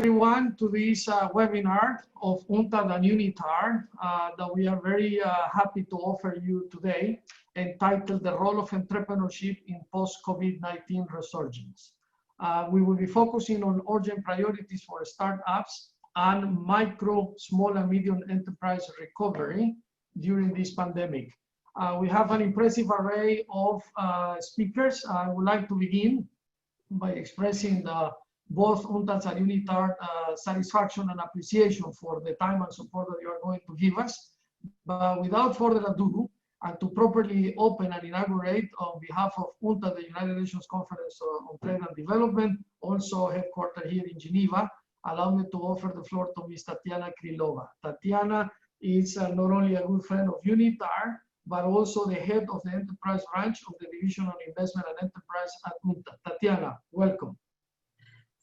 everyone to this webinar of UNCTAD and UNITAR that we are very happy to offer you today, entitled The Role of Entrepreneurship in Post-COVID-19 Resurgence. We will be focusing on urgent priorities for startups and micro, small and medium enterprise recovery during this pandemic. We have an impressive array of speakers. I would like to begin by expressing both UNCTAD and UNITAR satisfaction and appreciation for the time and support that you are going to give us. But without further ado, and to properly open and inaugurate on behalf of UNCTAD, the United Nations Conference on Trade and Development, also headquartered here in Geneva, allow me to offer the floor to Ms. Tatiana Krylova. Tatiana is not only a good friend of UNITAR, but also the head of the enterprise branch of the Division on Investment and Enterprise at UNCTAD. Tatiana, welcome.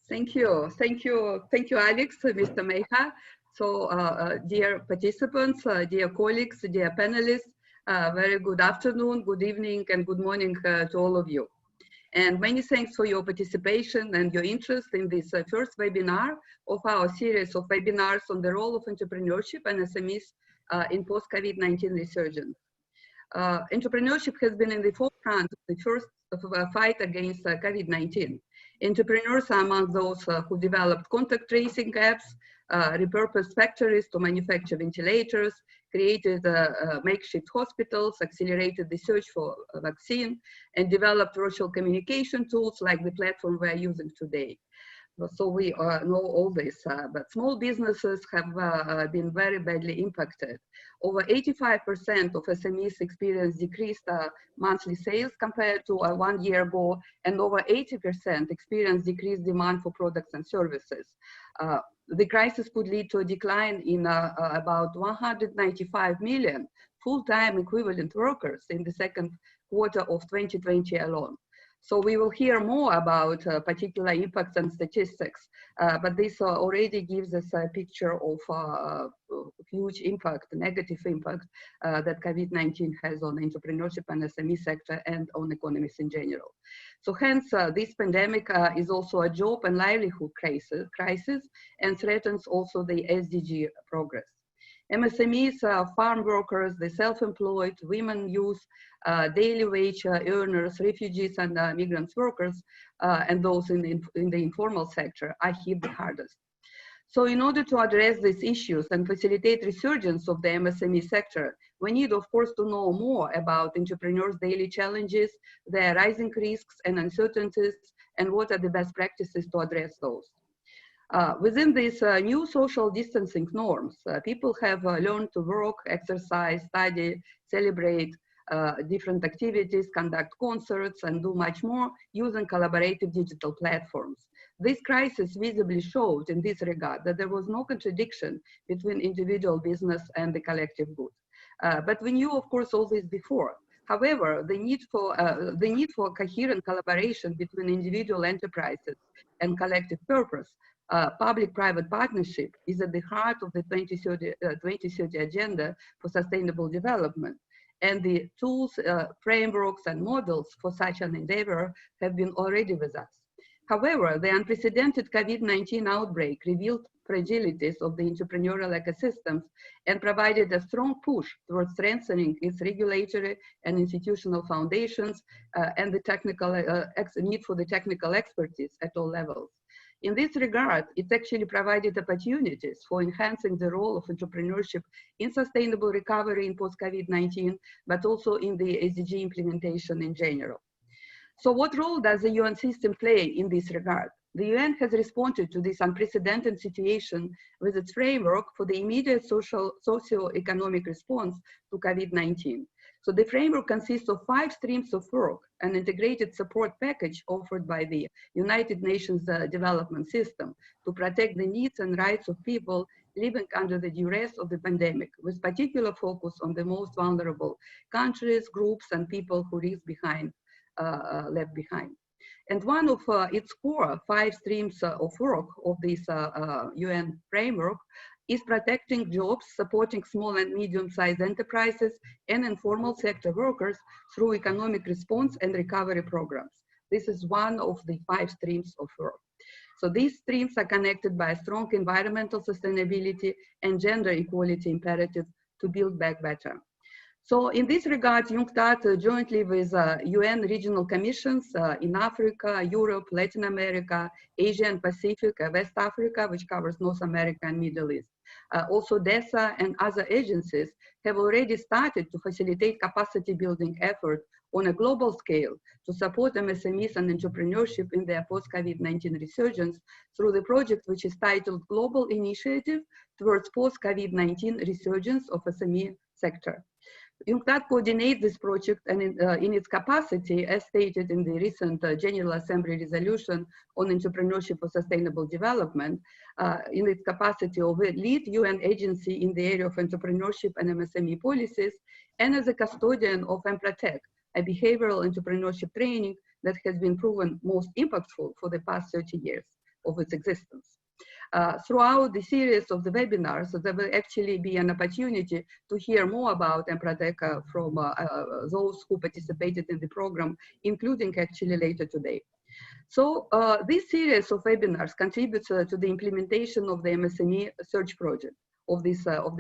Thank you, Alex, Mr. Meha. So, dear participants, dear colleagues, dear panelists, very good afternoon, good evening, and good morning to all of you. And many thanks for your participation and your interest in this first webinar of our series of webinars on the role of entrepreneurship and SMEs in post-COVID-19 resurgence. Entrepreneurship has been in the forefront of the first fight against COVID-19. Entrepreneurs are among those who developed contact tracing apps, repurposed factories to manufacture ventilators, created makeshift hospitals, accelerated the search for a vaccine, and developed virtual communication tools like the platform we are using today. So we know all this, but small businesses have been very badly impacted. Over 85% of SMEs experienced decreased monthly sales compared to 1 year ago, and over 80% experienced decreased demand for products and services. The crisis could lead to a decline in about 195 million full-time equivalent workers in the second quarter of 2020 alone. So we will hear more about particular impacts and statistics, but this already gives us a picture of huge impact, negative impact that COVID-19 has on entrepreneurship and SME sector and on economies in general. So hence, this pandemic is also a job and livelihood crisis and threatens also the SDG progress. MSMEs, farm workers, the self-employed, women, youth, daily wage earners, refugees and migrants workers, and those in the informal sector are hit the hardest. So in order to address these issues and facilitate resurgence of the MSME sector, we need, of course, to know more about entrepreneurs' daily challenges, their rising risks and uncertainties, and what are the best practices to address those. Within these new social distancing norms, people have learned to work, exercise, study, celebrate different activities, conduct concerts, and do much more using collaborative digital platforms. This crisis visibly showed in this regard that there was no contradiction between individual business and the collective good. But we knew, of course, all this before. However, the need for coherent collaboration between individual enterprises and collective purpose, public-private partnership, is at the heart of the 2030 Agenda for Sustainable Development. And the tools, frameworks, and models for such an endeavor have been already with us. However, the unprecedented COVID-19 outbreak revealed fragilities of the entrepreneurial ecosystems and provided a strong push towards strengthening its regulatory and institutional foundations and the technical need for the technical expertise at all levels. In this regard, it actually provided opportunities for enhancing the role of entrepreneurship in sustainable recovery in post-COVID-19, but also in the SDG implementation in general. So what role does the UN system play in this regard? The UN has responded to this unprecedented situation with its framework for the immediate socio-economic response to COVID-19. So the framework consists of 5 streams of work, an integrated support package offered by the United Nations Development System to protect the needs and rights of people living under the duress of the pandemic, with particular focus on the most vulnerable countries, groups, and people who risk left behind. And one of its core 5 streams of work of this UN framework is protecting jobs, supporting small and medium-sized enterprises and informal sector workers through economic response and recovery programs. This is one of the 5 streams of work. So these streams are connected by strong environmental sustainability and gender equality imperative to build back better. So in this regard, UNCTAD jointly with UN regional commissions in Africa, Europe, Latin America, Asia and Pacific, West Africa, which covers North America and Middle East. Also DESA and other agencies have already started to facilitate capacity building effort on a global scale to support MSMEs and entrepreneurship in their post-COVID-19 resurgence through the project which is titled Global Initiative Towards Post-COVID-19 Resurgence of SME Sector. UNCTAD coordinates this project and in its capacity, as stated in the recent General Assembly resolution on entrepreneurship for sustainable development, in its capacity of a lead UN agency in the area of entrepreneurship and MSME policies, and as a custodian of EMPRATEC, a behavioral entrepreneurship training that has been proven most impactful for the past 30 years of its existence. Throughout the series of the webinars, there will actually be an opportunity to hear more about EMPRATEC from those who participated in the program, including actually later today. So this series of webinars contributes to the implementation of the MSME search project, of the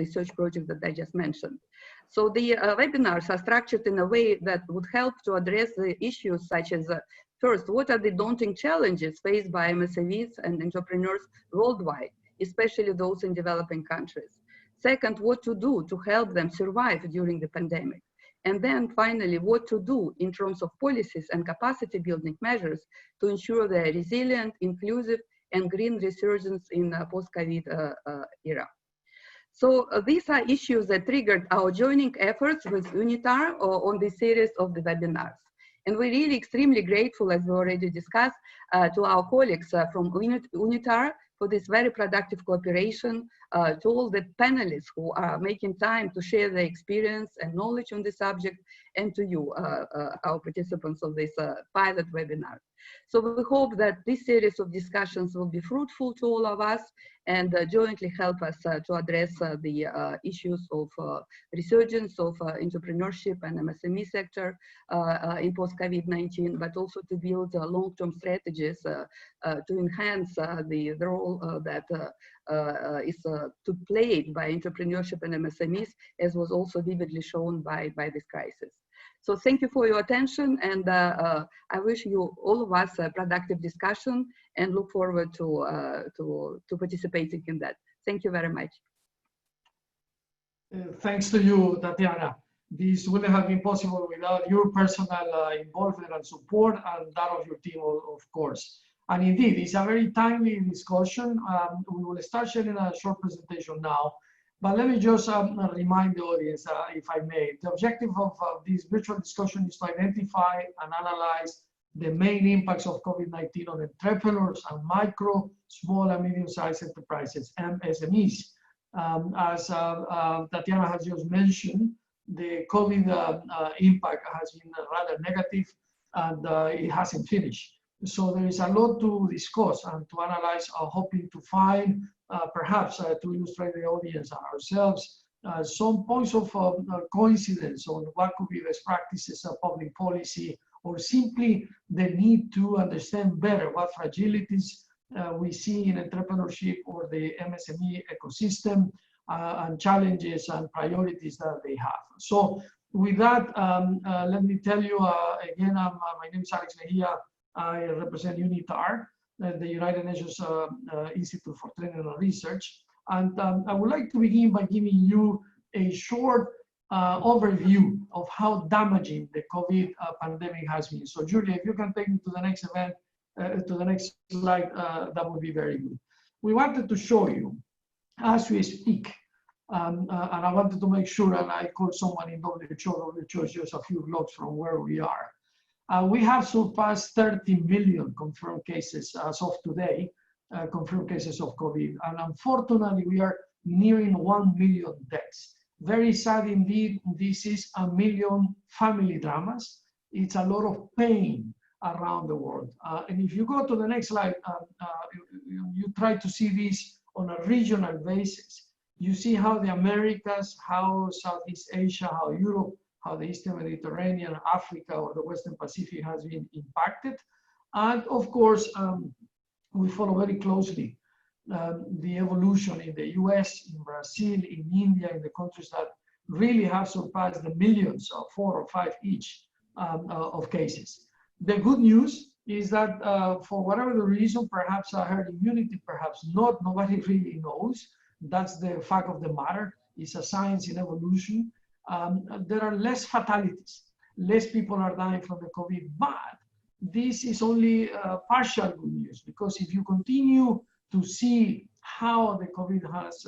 search project that I just mentioned. So the webinars are structured in a way that would help to address the issues such as first, what are the daunting challenges faced by MSMEs and entrepreneurs worldwide, especially those in developing countries? Second, what to do to help them survive during the pandemic? And then finally, what to do in terms of policies and capacity building measures to ensure their resilient, inclusive, and green resurgence in post-COVID era. So these are issues that triggered our joining efforts with UNITAR on this series of the webinars. And we're really extremely grateful, as we already discussed, to our colleagues from UNITAR for this very productive cooperation, to all the panelists who are making time to share their experience and knowledge on the subject, and to you, our participants of this pilot webinar. So we hope that this series of discussions will be fruitful to all of us and jointly help us to address the issues of resurgence of entrepreneurship and MSME sector in post-COVID-19, but also to build long-term strategies to enhance the role that is to play by entrepreneurship and MSMEs, as was also vividly shown by this crisis. So thank you for your attention, and I wish you, all of us, a productive discussion and look forward to participating in that. Thank you very much. Thanks to you, Tatiana. This wouldn't have been possible without your personal involvement and support, and that of your team, of course. And indeed, it's a very timely discussion. We will start sharing a short presentation now. But let me just remind the audience, if I may, the objective of this virtual discussion is to identify and analyze the main impacts of COVID-19 on entrepreneurs and micro, small and medium-sized enterprises, MSMEs. As Tatiana has just mentioned, the COVID impact has been rather negative, and it hasn't finished. So there is a lot to discuss and to analyze, hoping to find, perhaps to illustrate the audience and ourselves, some points of coincidence on what could be best practices of public policy, or simply the need to understand better what fragilities we see in entrepreneurship or the MSME ecosystem, and challenges and priorities that they have. So with that, let me tell you again, my name is Alex Mejia. I represent UNITAR, the United Nations Institute for Training and Research. And I would like to begin by giving you a short overview of how damaging the COVID pandemic has been. So Julia, if you can take me to the next event, to the next slide, that would be very good. We wanted to show you, as we speak, and I wanted to make sure, and I called someone in WHO is just a few blocks from where we are. We have surpassed 30 million confirmed cases as of today, confirmed cases of COVID. And unfortunately, we are nearing 1 million deaths. Very sad indeed. This is 1 million family dramas. It's a lot of pain around the world. And if you go to the next slide, you try to see this on a regional basis. You see how the Americas, how Southeast Asia, how Europe, how the Eastern Mediterranean, Africa, or the Western Pacific has been impacted. And of course, we follow very closely the evolution in the US, in Brazil, in India, in the countries that really have surpassed the millions of 4 or 5 each of cases. The good news is that for whatever the reason, perhaps herd immunity, perhaps not, nobody really knows. That's the fact of the matter. It's a science in evolution. There are less fatalities. Less people are dying from the COVID, but this is only partial good news, because if you continue to see how the COVID has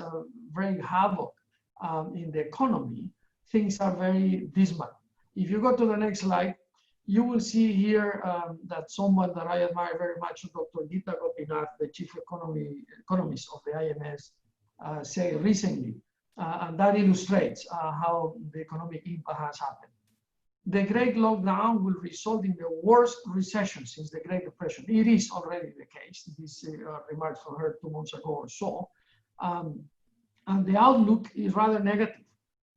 wreaked havoc in the economy, things are very dismal. If you go to the next slide, you will see here that someone that I admire very much, Dr. Gita Gopinath, the chief economist of the IMS, said recently, and that illustrates how the economic impact has happened. The Great Lockdown will result in the worst recession since the Great Depression. It is already the case. These remarks from her 2 months ago or so. And the outlook is rather negative.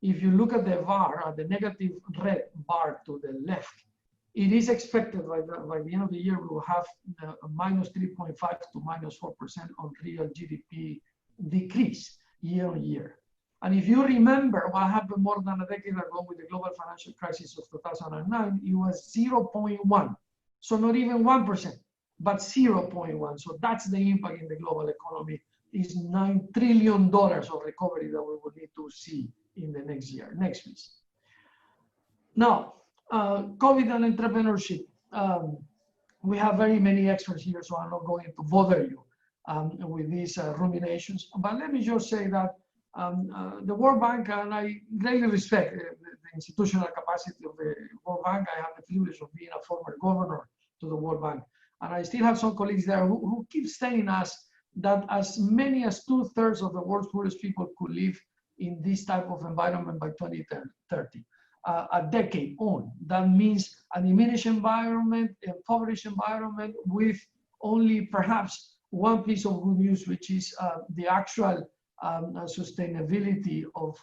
If you look at the bar, the negative red bar to the left, it is expected by the end of the year we will have a minus 3.5 to minus 4% on real GDP decrease year on year. And if you remember what happened more than a decade ago with the global financial crisis of 2009, it was 0.1. So not even 1%, but 0.1. So that's the impact in the global economy, is $9 trillion of recovery that we will need to see in the next year. Next, please. Now, COVID and entrepreneurship. We have very many experts here, so I'm not going to bother you with these ruminations. But let me just say that the World Bank, and I greatly respect the institutional capacity of the World Bank. I have the privilege of being a former governor to the World Bank. And I still have some colleagues there who keep telling us that as many as 2/3 of the world's poorest people could live in this type of environment by 2030, a decade on. That means a diminished environment, impoverished environment, with only perhaps one piece of good news, which is the actual sustainability of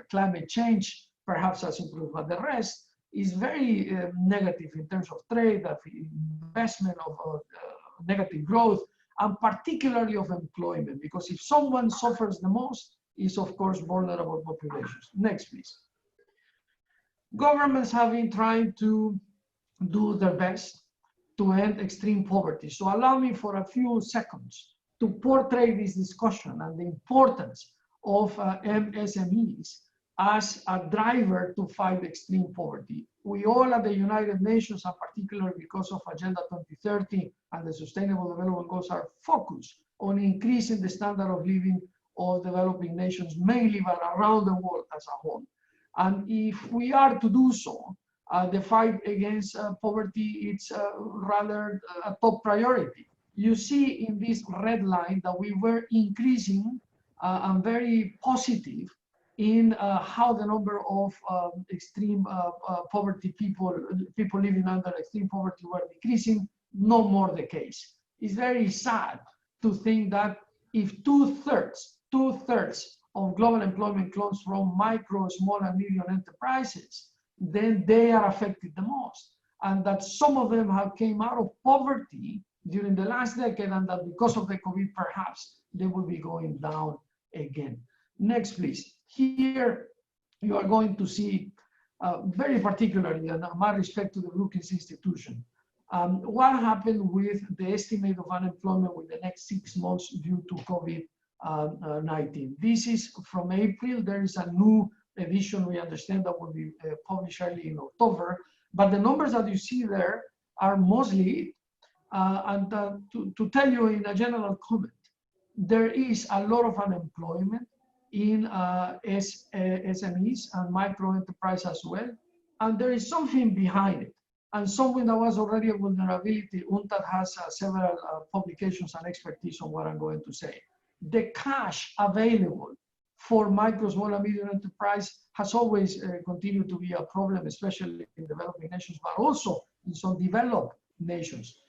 climate change perhaps has improved, but the rest is very negative in terms of trade, of investment, of negative growth, and particularly of employment, because if someone suffers the most, is of course vulnerable populations. Next, please. Governments have been trying to do their best to end extreme poverty. So allow me for a few seconds to portray this discussion and the importance of MSMEs as a driver to fight extreme poverty. We all at the United Nations, and particularly because of Agenda 2030 and the Sustainable Development Goals, are focused on increasing the standard of living of developing nations, mainly but around the world as a whole. And if we are to do so, the fight against poverty, it's rather a top priority. You see in this red line that we were increasing and very positive in how the number of extreme poverty people living under extreme poverty were decreasing. No more the case. It's very sad to think that if two-thirds of global employment comes from micro, small, and medium enterprises, then they are affected the most. And that some of them have came out of poverty during the last decade, and that because of the COVID, perhaps they will be going down again. Next, please. Here, you are going to see very particularly, and my respect to the Brookings Institution, what happened with the estimate of unemployment in the next 6 months due to COVID-19. This is from April. There is a new edition, we understand, that will be published early in October. But the numbers that you see there are mostly, and to tell you in a general comment, there is a lot of unemployment in SMEs and micro enterprise as well. And there is something behind it. And something that was already a vulnerability. UNCTAD has several publications and expertise on what I'm going to say. The cash available for micro, small, and medium enterprise has always continued to be a problem, especially in developing nations, but also in some developed nations.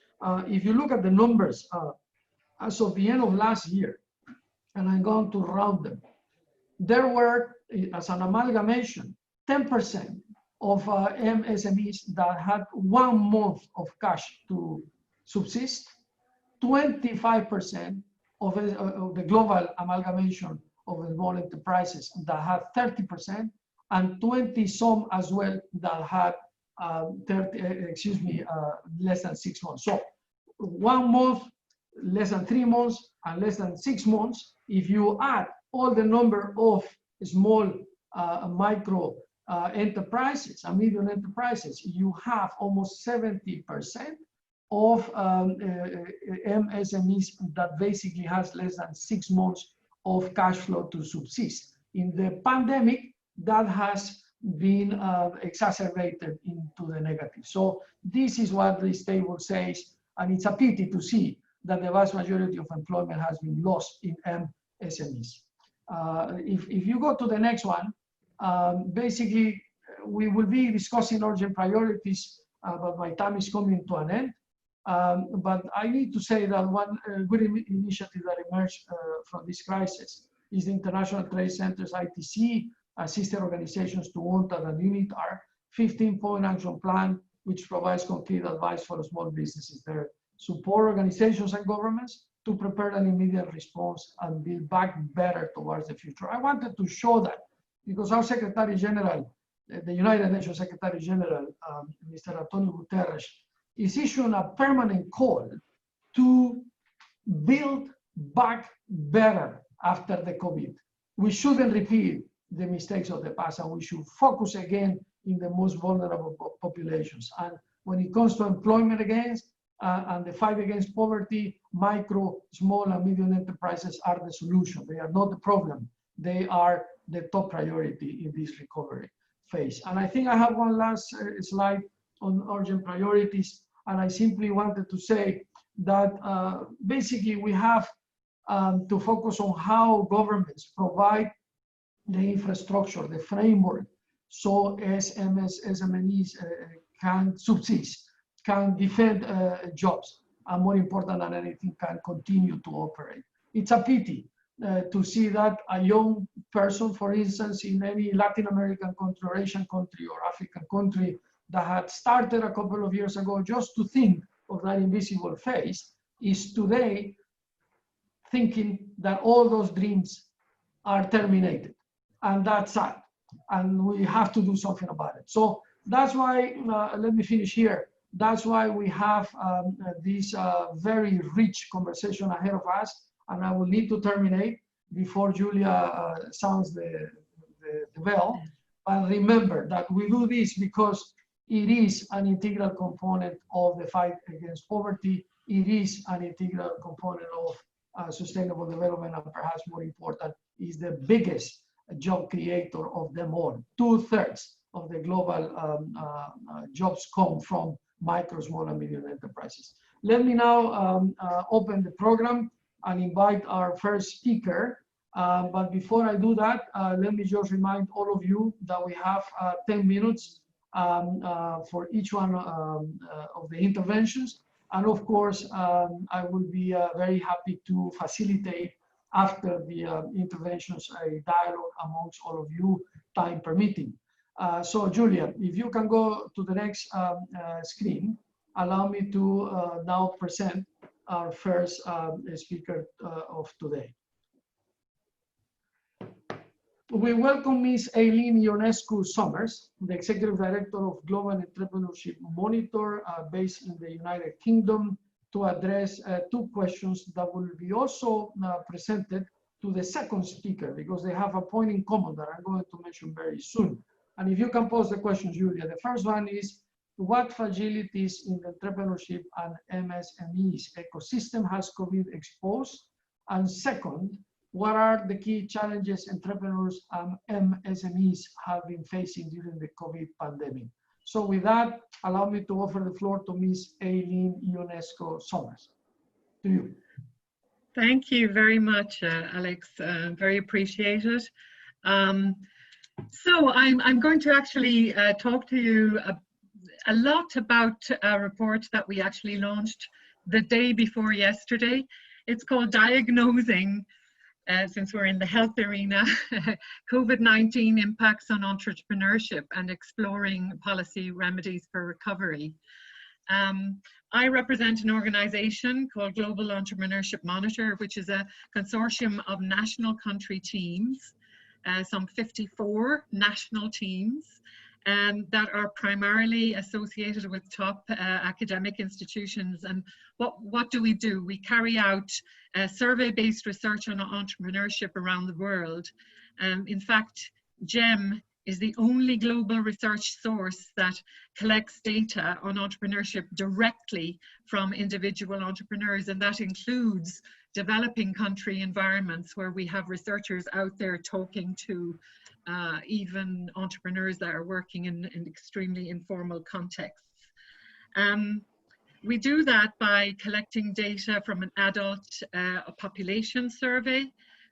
If you look at the numbers, as of the end of last year, and I'm going to round them, there were, as an amalgamation, 10% of MSMEs that had 1 month of cash to subsist, 25% of the global amalgamation of small enterprises that had 30%, and 20 some as well that had less than 6 months. So 1 month, less than 3 months, and less than 6 months. If you add all the number of small micro enterprises and medium enterprises, you have almost 70% of MSMEs that basically has less than 6 months of cash flow to subsist. In the pandemic, that has been exacerbated into the negative. So this is what this table says, and it's a pity to see that the vast majority of employment has been lost in MSMEs. If you go to the next one, basically we will be discussing urgent priorities, but my time is coming to an end. But I need to say that one good initiative that emerged from this crisis is the International Trade Centers, ITC, sister organizations to UNCTAD and UNITAR, 15-point action plan, which provides concrete advice for small businesses there, support organizations and governments to prepare an immediate response and build back better towards the future. I wanted to show that because our Secretary General, the United Nations Secretary General, Mr. Antonio Guterres, is issuing a permanent call to build back better after the COVID. We shouldn't repeat the mistakes of the past, and we should focus again in the most vulnerable populations. And when it comes to employment and the fight against poverty, micro, small, and medium enterprises are the solution. They are not the problem. They are the top priority in this recovery phase. And I think I have one last slide on urgent priorities. And I simply wanted to say that basically we have to focus on how governments provide the infrastructure, the framework, so SMEs can subsist, can defend jobs, and more important than anything, can continue to operate. It's a pity to see that a young person, for instance, in any Latin American country or Asian country or African country that had started a couple of years ago just to think of that invisible face, is today thinking that all those dreams are terminated. And that's sad. And we have to do something about it. So that's why, let me finish here. That's why we have this very rich conversation ahead of us. And I will need to terminate before Julia sounds the bell. But remember that we do this because it is an integral component of the fight against poverty. It is an integral component of sustainable development, and perhaps more important, is the biggest job creator of them all. 2/3 of the global jobs come from micro, small, and medium enterprises. Let me now open the program and invite our first speaker. But before I do that, let me just remind all of you that we have 10 minutes for each one of the interventions. And of course, I will be very happy to facilitate after the interventions a dialogue amongst all of you, time permitting. So Julia, if you can go to the next screen, allow me to now present our first speaker of today. We welcome Ms. Eileen Ionescu Summers, the Executive Director of Global Entrepreneurship Monitor based in the United Kingdom, to address 2 questions that will be also presented to the second speaker, because they have a point in common that I'm going to mention very soon. And if you can pose the question, Julia. The first one is, what fragilities in the entrepreneurship and MSMEs ecosystem has COVID exposed? And second, what are the key challenges entrepreneurs and MSMEs have been facing during the COVID pandemic? So with that, allow me to offer the floor to Ms. Eileen Ionescu Summers. To you. Thank you very much, Alex. Very appreciated. So I'm going to actually talk to you a lot about a report that we actually launched the day before yesterday. It's called Diagnosing, since we're in the health arena, COVID-19 impacts on entrepreneurship and exploring policy remedies for recovery. I represent an organization called Global Entrepreneurship Monitor, which is a consortium of national country teams, some 54 national teams, that are primarily associated with top academic institutions. And what do? We carry out survey-based research on entrepreneurship around the world. In fact, GEM is the only global research source that collects data on entrepreneurship directly from individual entrepreneurs, and that includes developing country environments where we have researchers out there talking to even entrepreneurs that are working in extremely informal contexts. We do that by collecting data from an adult population survey,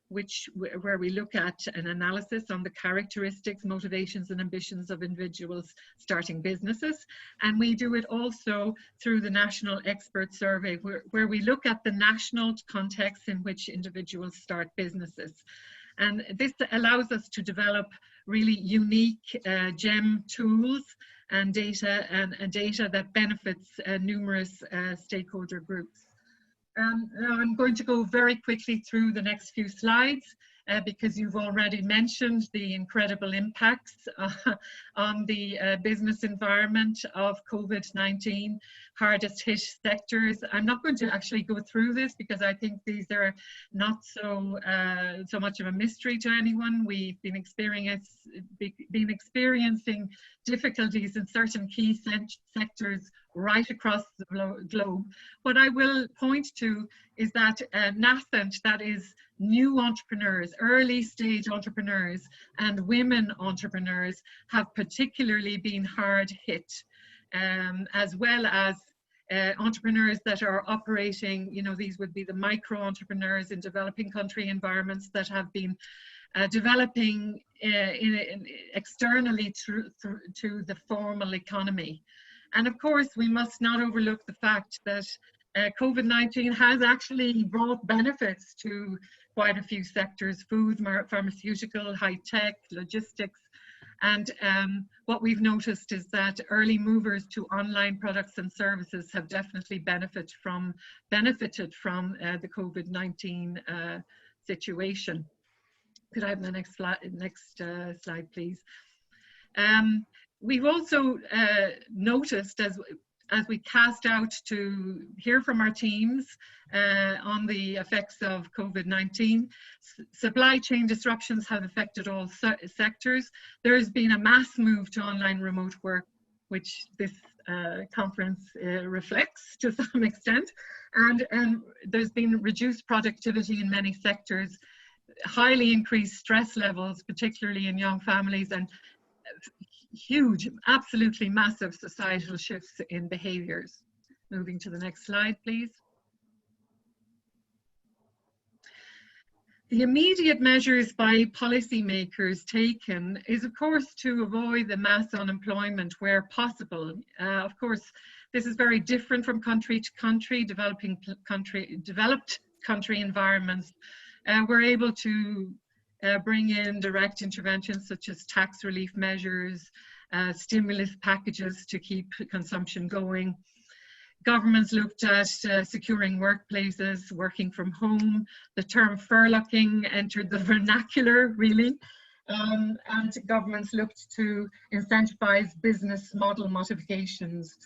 where we look at an analysis on the characteristics, motivations and ambitions of individuals starting businesses. And we do it also through the National Expert Survey, where we look at the national context in which individuals start businesses. And this allows us to develop really unique GEM tools and data that benefits numerous stakeholder groups. Now I'm going to go very quickly through the next few slides because you've already mentioned the incredible impacts on the business environment of COVID-19, hardest hit sectors. I'm not going to actually go through this because I think these are not so much of a mystery to anyone. We've been experiencing difficulties in certain key sectors right across the globe. What I will point to is that nascent, that is new entrepreneurs, early stage entrepreneurs and women entrepreneurs have particularly been hard hit, as well as entrepreneurs that are operating, these would be the micro entrepreneurs in developing country environments that have been developing externally to the formal economy. And of course, we must not overlook the fact that COVID-19 has actually brought benefits to quite a few sectors: food, pharmaceutical, high tech, logistics. And what we've noticed is that early movers to online products and services have definitely benefited from the COVID-19 situation. Could I have the next slide, please? We've also noticed as we cast out to hear from our teams on the effects of COVID-19, supply chain disruptions have affected all sectors. There's been a mass move to online remote work, which this conference reflects to some extent. And there's been reduced productivity in many sectors, highly increased stress levels, particularly in young families, and huge, absolutely massive societal shifts in behaviors. Moving to the next slide, please. The immediate measures by policymakers taken is, of course, to avoid the mass unemployment where possible. Of course, this is very different from country to country. Developed country environments, we're able to bring in direct interventions such as tax relief measures, stimulus packages to keep consumption going. Governments looked at securing workplaces, working from home. The term furloughing entered the vernacular, really. And governments looked to incentivize business model modifications.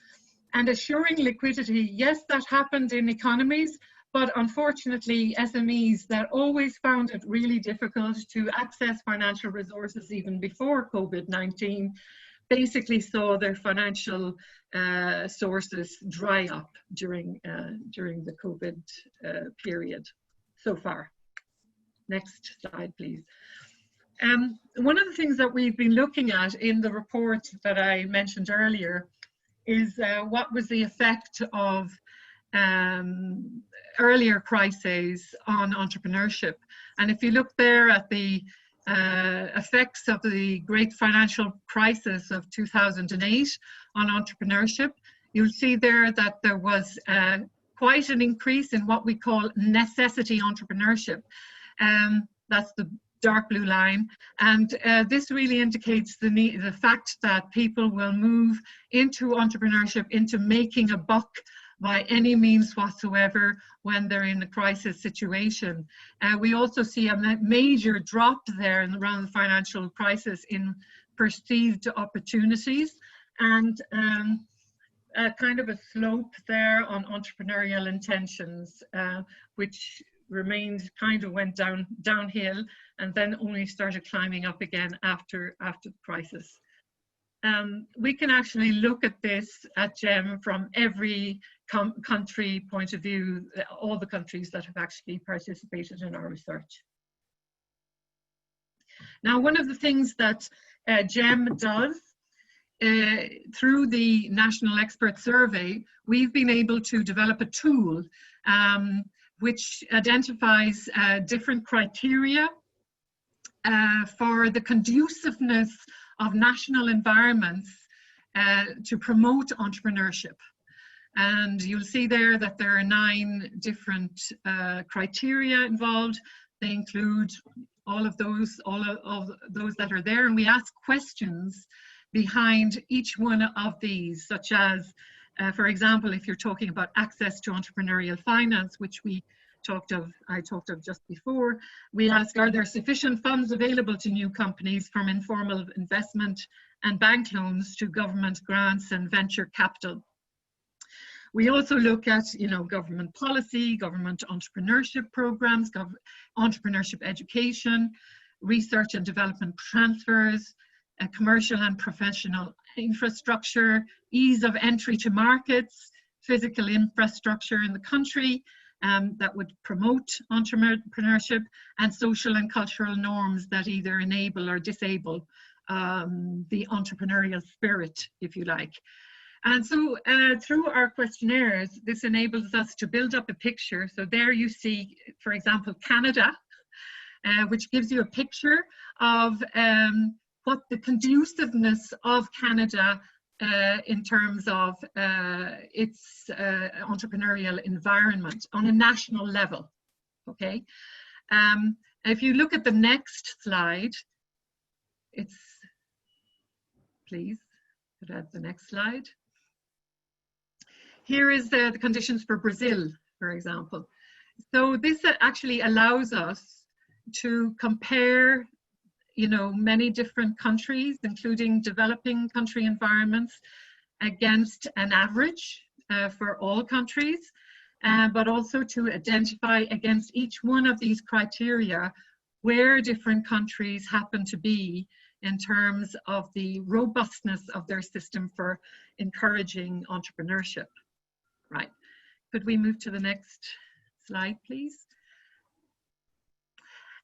And assuring liquidity, yes, that happened in economies, but unfortunately, SMEs that always found it really difficult to access financial resources even before COVID-19 basically saw their financial sources dry up during the COVID period so far. Next slide, please. One of the things that we've been looking at in the report that I mentioned earlier is what was the effect of earlier crises on entrepreneurship. And if you look there at the effects of the great financial crisis of 2008 on entrepreneurship, you'll see there that there was quite an increase in what we call necessity entrepreneurship. That's the dark blue line. And this really indicates the fact that people will move into entrepreneurship, into making a buck by any means whatsoever when they're in a crisis situation. We also see a major drop there around the financial crisis in perceived opportunities, and kind of a slope there on entrepreneurial intentions, which went downhill and then only started climbing up again after the crisis. We can actually look at this at GEM from every country point of view, all the countries that have actually participated in our research. Now, one of the things that GEM does, through the National Expert Survey, we've been able to develop a tool which identifies different criteria for the conduciveness of national environments to promote entrepreneurship. And you'll see there that there are 9 different criteria involved. They include all of those that are there, and we ask questions behind each one of these, such as, for example, if you're talking about access to entrepreneurial finance, which I talked of just before, we ask, are there sufficient funds available to new companies from informal investment and bank loans to government grants and venture capital? We also look at, government policy, government entrepreneurship programs, entrepreneurship education, research and development transfers, commercial and professional infrastructure, ease of entry to markets, physical infrastructure in the country that would promote entrepreneurship, and social and cultural norms that either enable or disable the entrepreneurial spirit, if you like. And so through our questionnaires, this enables us to build up a picture. So there you see, for example, Canada, which gives you a picture of what the conduciveness of Canada in terms of its entrepreneurial environment on a national level, okay? If you look at the next slide, please, could add the next slide. Here is the conditions for Brazil, for example. So this actually allows us to compare many different countries, including developing country environments, against an average for all countries, but also to identify against each one of these criteria where different countries happen to be in terms of the robustness of their system for encouraging entrepreneurship. Right. Could we move to the next slide, please?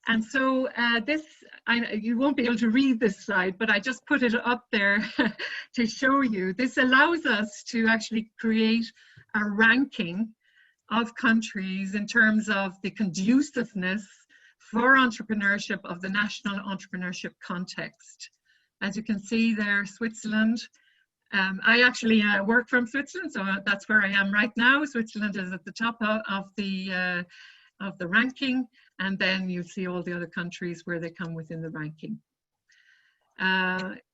And so you won't be able to read this slide, but I just put it up there to show you. This allows us to actually create a ranking of countries in terms of the conduciveness for entrepreneurship of the national entrepreneurship context. As you can see there, Switzerland. I actually work from Switzerland, so that's where I am right now. Switzerland is at the top of the ranking, and then you see all the other countries where they come within the ranking.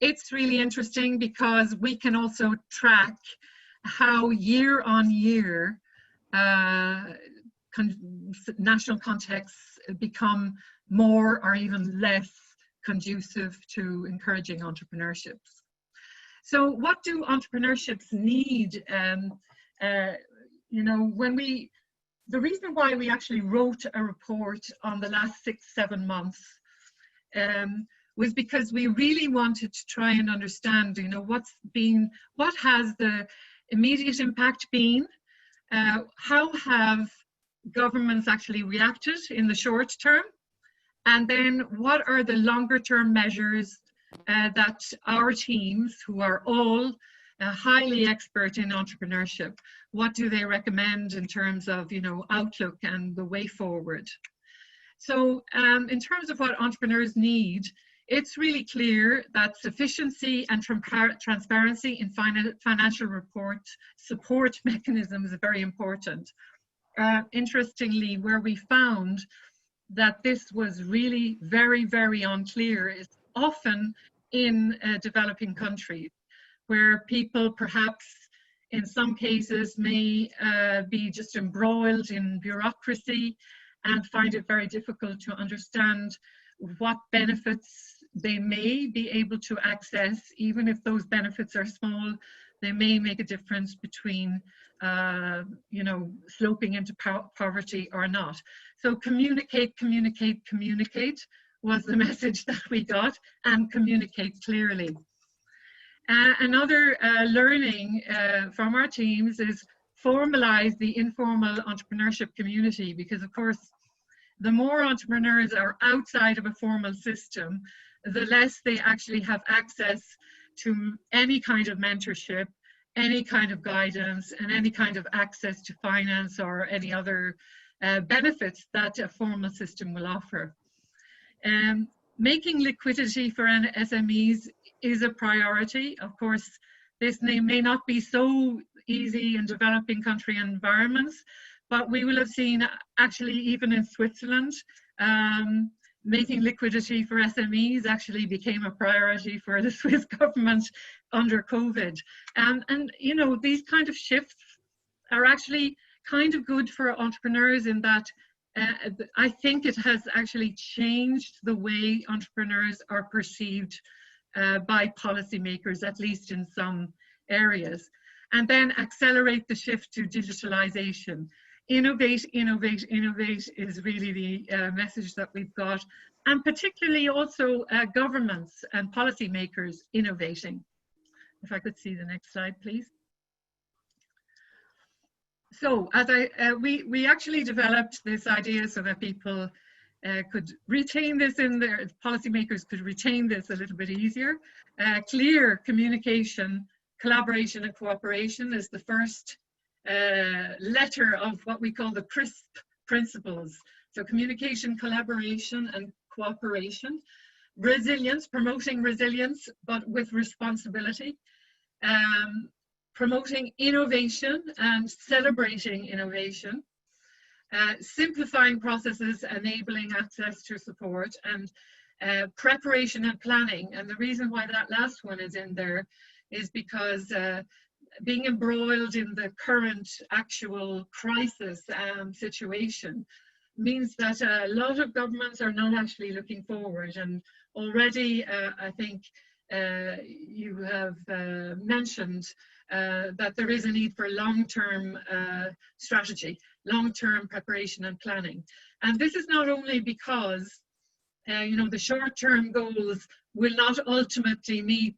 It's really interesting because we can also track how year on year national contexts become more or even less conducive to encouraging entrepreneurships. So what do entrepreneurships need? The reason why we actually wrote a report on the last 6-7 months was because we really wanted to try and understand, what has the immediate impact been? How have governments actually reacted in the short term? And then what are the longer term measures that our teams, who are all highly expert in entrepreneurship, what do they recommend in terms of outlook and the way forward? So in terms of what entrepreneurs need, it's really clear that sufficiency and transparency in financial report support mechanisms are very important. Interestingly, where we found that this was really very, very unclear is often in developing countries, where people perhaps in some cases may be just embroiled in bureaucracy and find it very difficult to understand what benefits they may be able to access. Even if those benefits are small, they may make a difference between you know, sloping into poverty or not. So communicate, communicate, communicate was the message that we got, and communicate clearly. Another learning from our teams is formalize the informal entrepreneurship community, because of course, the more entrepreneurs are outside of a formal system, the less they actually have access to any kind of mentorship, any kind of guidance, and any kind of access to finance or any other benefits that a formal system will offer. Making liquidity for SMEs is a priority. Of course, this may not be so easy in developing country environments, but we will have seen actually even in Switzerland, making liquidity for SMEs actually became a priority for the Swiss government under COVID. And you know, these kind of shifts are actually kind of good for entrepreneurs in that I think it has actually changed the way entrepreneurs are perceived by policymakers, at least in some areas. And then accelerate the shift to digitalization. Innovate, innovate, innovate is really the message that we've got, and particularly also governments and policymakers innovating. If I could see the next slide, please. So as we actually developed this idea so that people could retain this in their, policymakers could retain this a little bit easier. Clear communication, collaboration and cooperation is the first letter of what we call the CRISP principles. So communication, collaboration and cooperation. Resilience, promoting resilience, but with responsibility. Promoting innovation and celebrating innovation. Simplifying processes, enabling access to support, and preparation and planning. And the reason why that last one is in there is because being embroiled in the current actual crisis situation means that a lot of governments are not actually looking forward. And already I think you have mentioned that there is a need for long-term strategy, long-term preparation and planning. And this is not only because you know, the short-term goals will not ultimately meet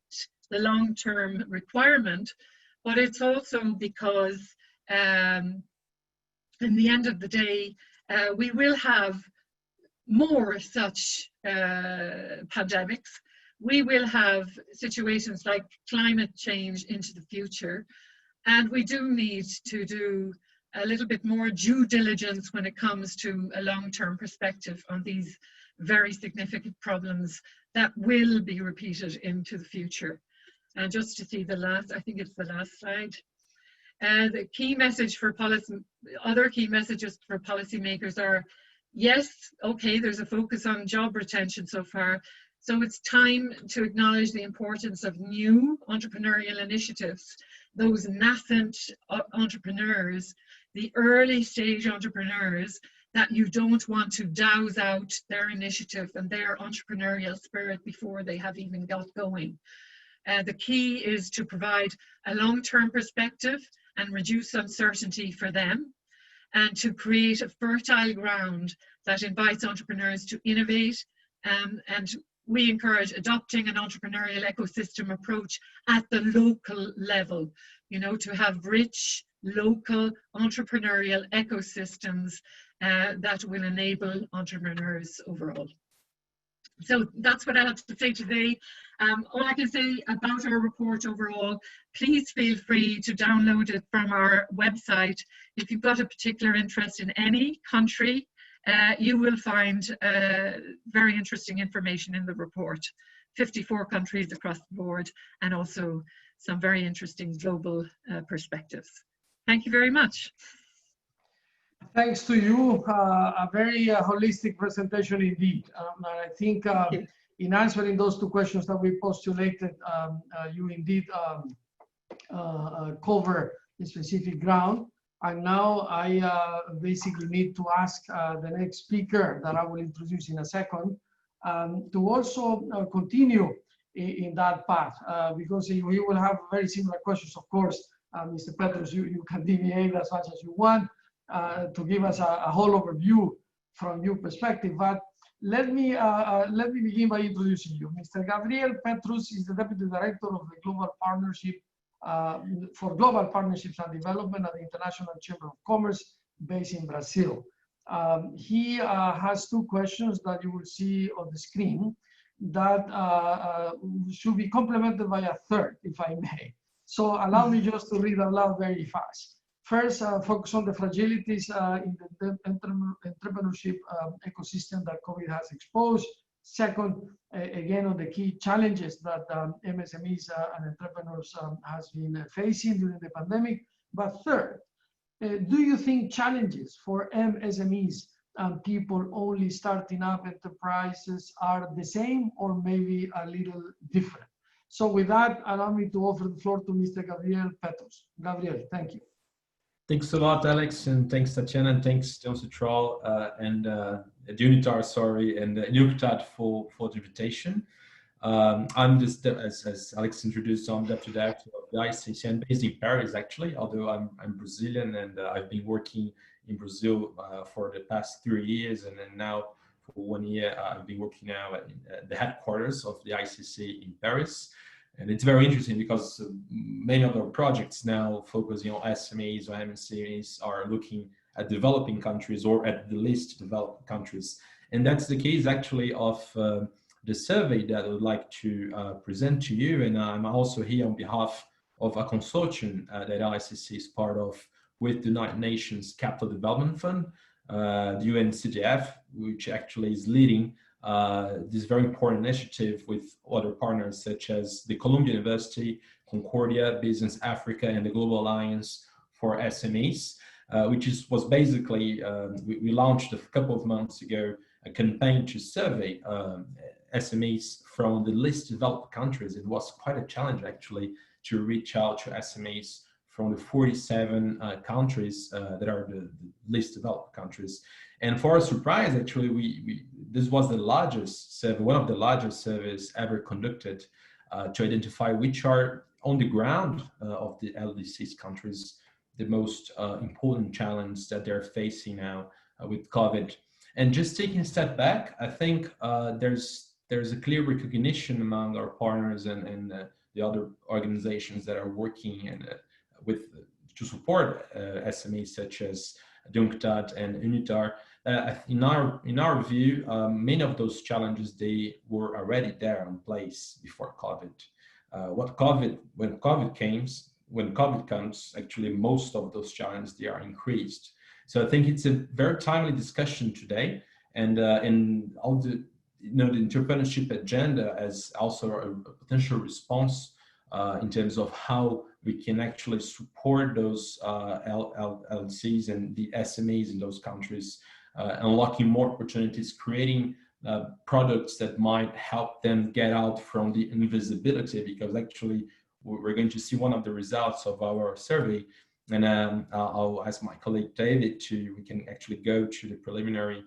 the long-term requirement, but it's also because in the end of the day, we will have more such pandemics. We will have situations like climate change into the future, and we do need to do a little bit more due diligence when it comes to a long-term perspective on these very significant problems that will be repeated into the future. And just to see the last, I think it's the last slide. The key message for policy, other key messages for policymakers are, yes, okay, there's a focus on job retention so far. So it's time to acknowledge the importance of new entrepreneurial initiatives, those nascent entrepreneurs, the early stage entrepreneurs that you don't want to douse out their initiative and their entrepreneurial spirit before they have even got going. The key is to provide a long-term perspective and reduce uncertainty for them, and to create a fertile ground that invites entrepreneurs to innovate, and we encourage adopting an entrepreneurial ecosystem approach at the local level, you know, to have rich local entrepreneurial ecosystems that will enable entrepreneurs overall. So that's what I have to say today. All I can say about our report overall, please feel free to download it from our website. If you've got a particular interest in any country, you will find very interesting information in the report. 54 countries across the board, and also some very interesting global perspectives. Thank you very much. Thanks to you. A very holistic presentation indeed. And I think in answering those two questions that we postulated, you indeed cover the specific ground. And now I basically need to ask the next speaker that I will introduce in a second to also continue in that path, because we will have very similar questions, of course. Mr. Petrus, you can deviate as much as you want to give us a whole overview from your perspective. But let me begin by introducing you. Mr. Gabriel Petrus is the Deputy Director of the Global Partnership for Global Partnerships and Development at the International Chamber of Commerce based in Brazil. He has two questions that you will see on the screen that should be complemented by a third, if I may. So allow me just to read aloud very fast. First, focus on the fragilities in the entrepreneurship ecosystem that COVID has exposed. Second, again, on the key challenges that MSMEs and entrepreneurs has been facing during the pandemic. But third, do you think challenges for MSMEs and people only starting up enterprises are the same or maybe a little different? So with that, allow me to offer the floor to Mr. Gabriel Petrus. Gabriel, thank you. Thanks a lot, Alex, and thanks, Tatiana, and thanks, UNCTAD and UNITAR, sorry, and UNCTAD for the invitation. I'm just, as Alex introduced, I'm Deputy Director of the ICC. I'm based in Paris, actually, although I'm Brazilian, and I've been working in Brazil for the past 3 years, and then now for 1 year, I've been working now at the headquarters of the ICC in Paris. And it's very interesting because many of our projects now focusing on SMEs or MSMEs are looking at developing countries or at the least developed countries. And that's the case actually of the survey that I would like to present to you. And I'm also here on behalf of a consortium that ICC is part of with the United Nations Capital Development Fund, the UNCTAD, which actually is leading this very important initiative with other partners such as the Columbia University, Concordia, Business Africa, and the Global Alliance for SMEs, which was basically, we launched a couple of months ago a campaign to survey SMEs from the least developed countries. It was quite a challenge actually to reach out to SMEs from the 47 countries that are the least developed countries. And for our surprise, actually, this was the largest survey, one of the largest surveys ever conducted to identify which are on the ground of the LDC's countries, the most important challenge that they're facing now with COVID. And just taking a step back, I think there's a clear recognition among our partners and the other organizations that are working and to support SMEs such as UNCTAD and UNITAR. In our view, many of those challenges, they were already there in place before COVID. When COVID comes, actually most of those challenges, they are increased. So I think it's a very timely discussion today, and all the the entrepreneurship agenda as also a potential response in terms of how we can actually support those LLCs and the SMEs in those countries, unlocking more opportunities, creating products that might help them get out from the invisibility, because actually we're going to see one of the results of our survey, and I'll ask my colleague David we can actually go to the preliminary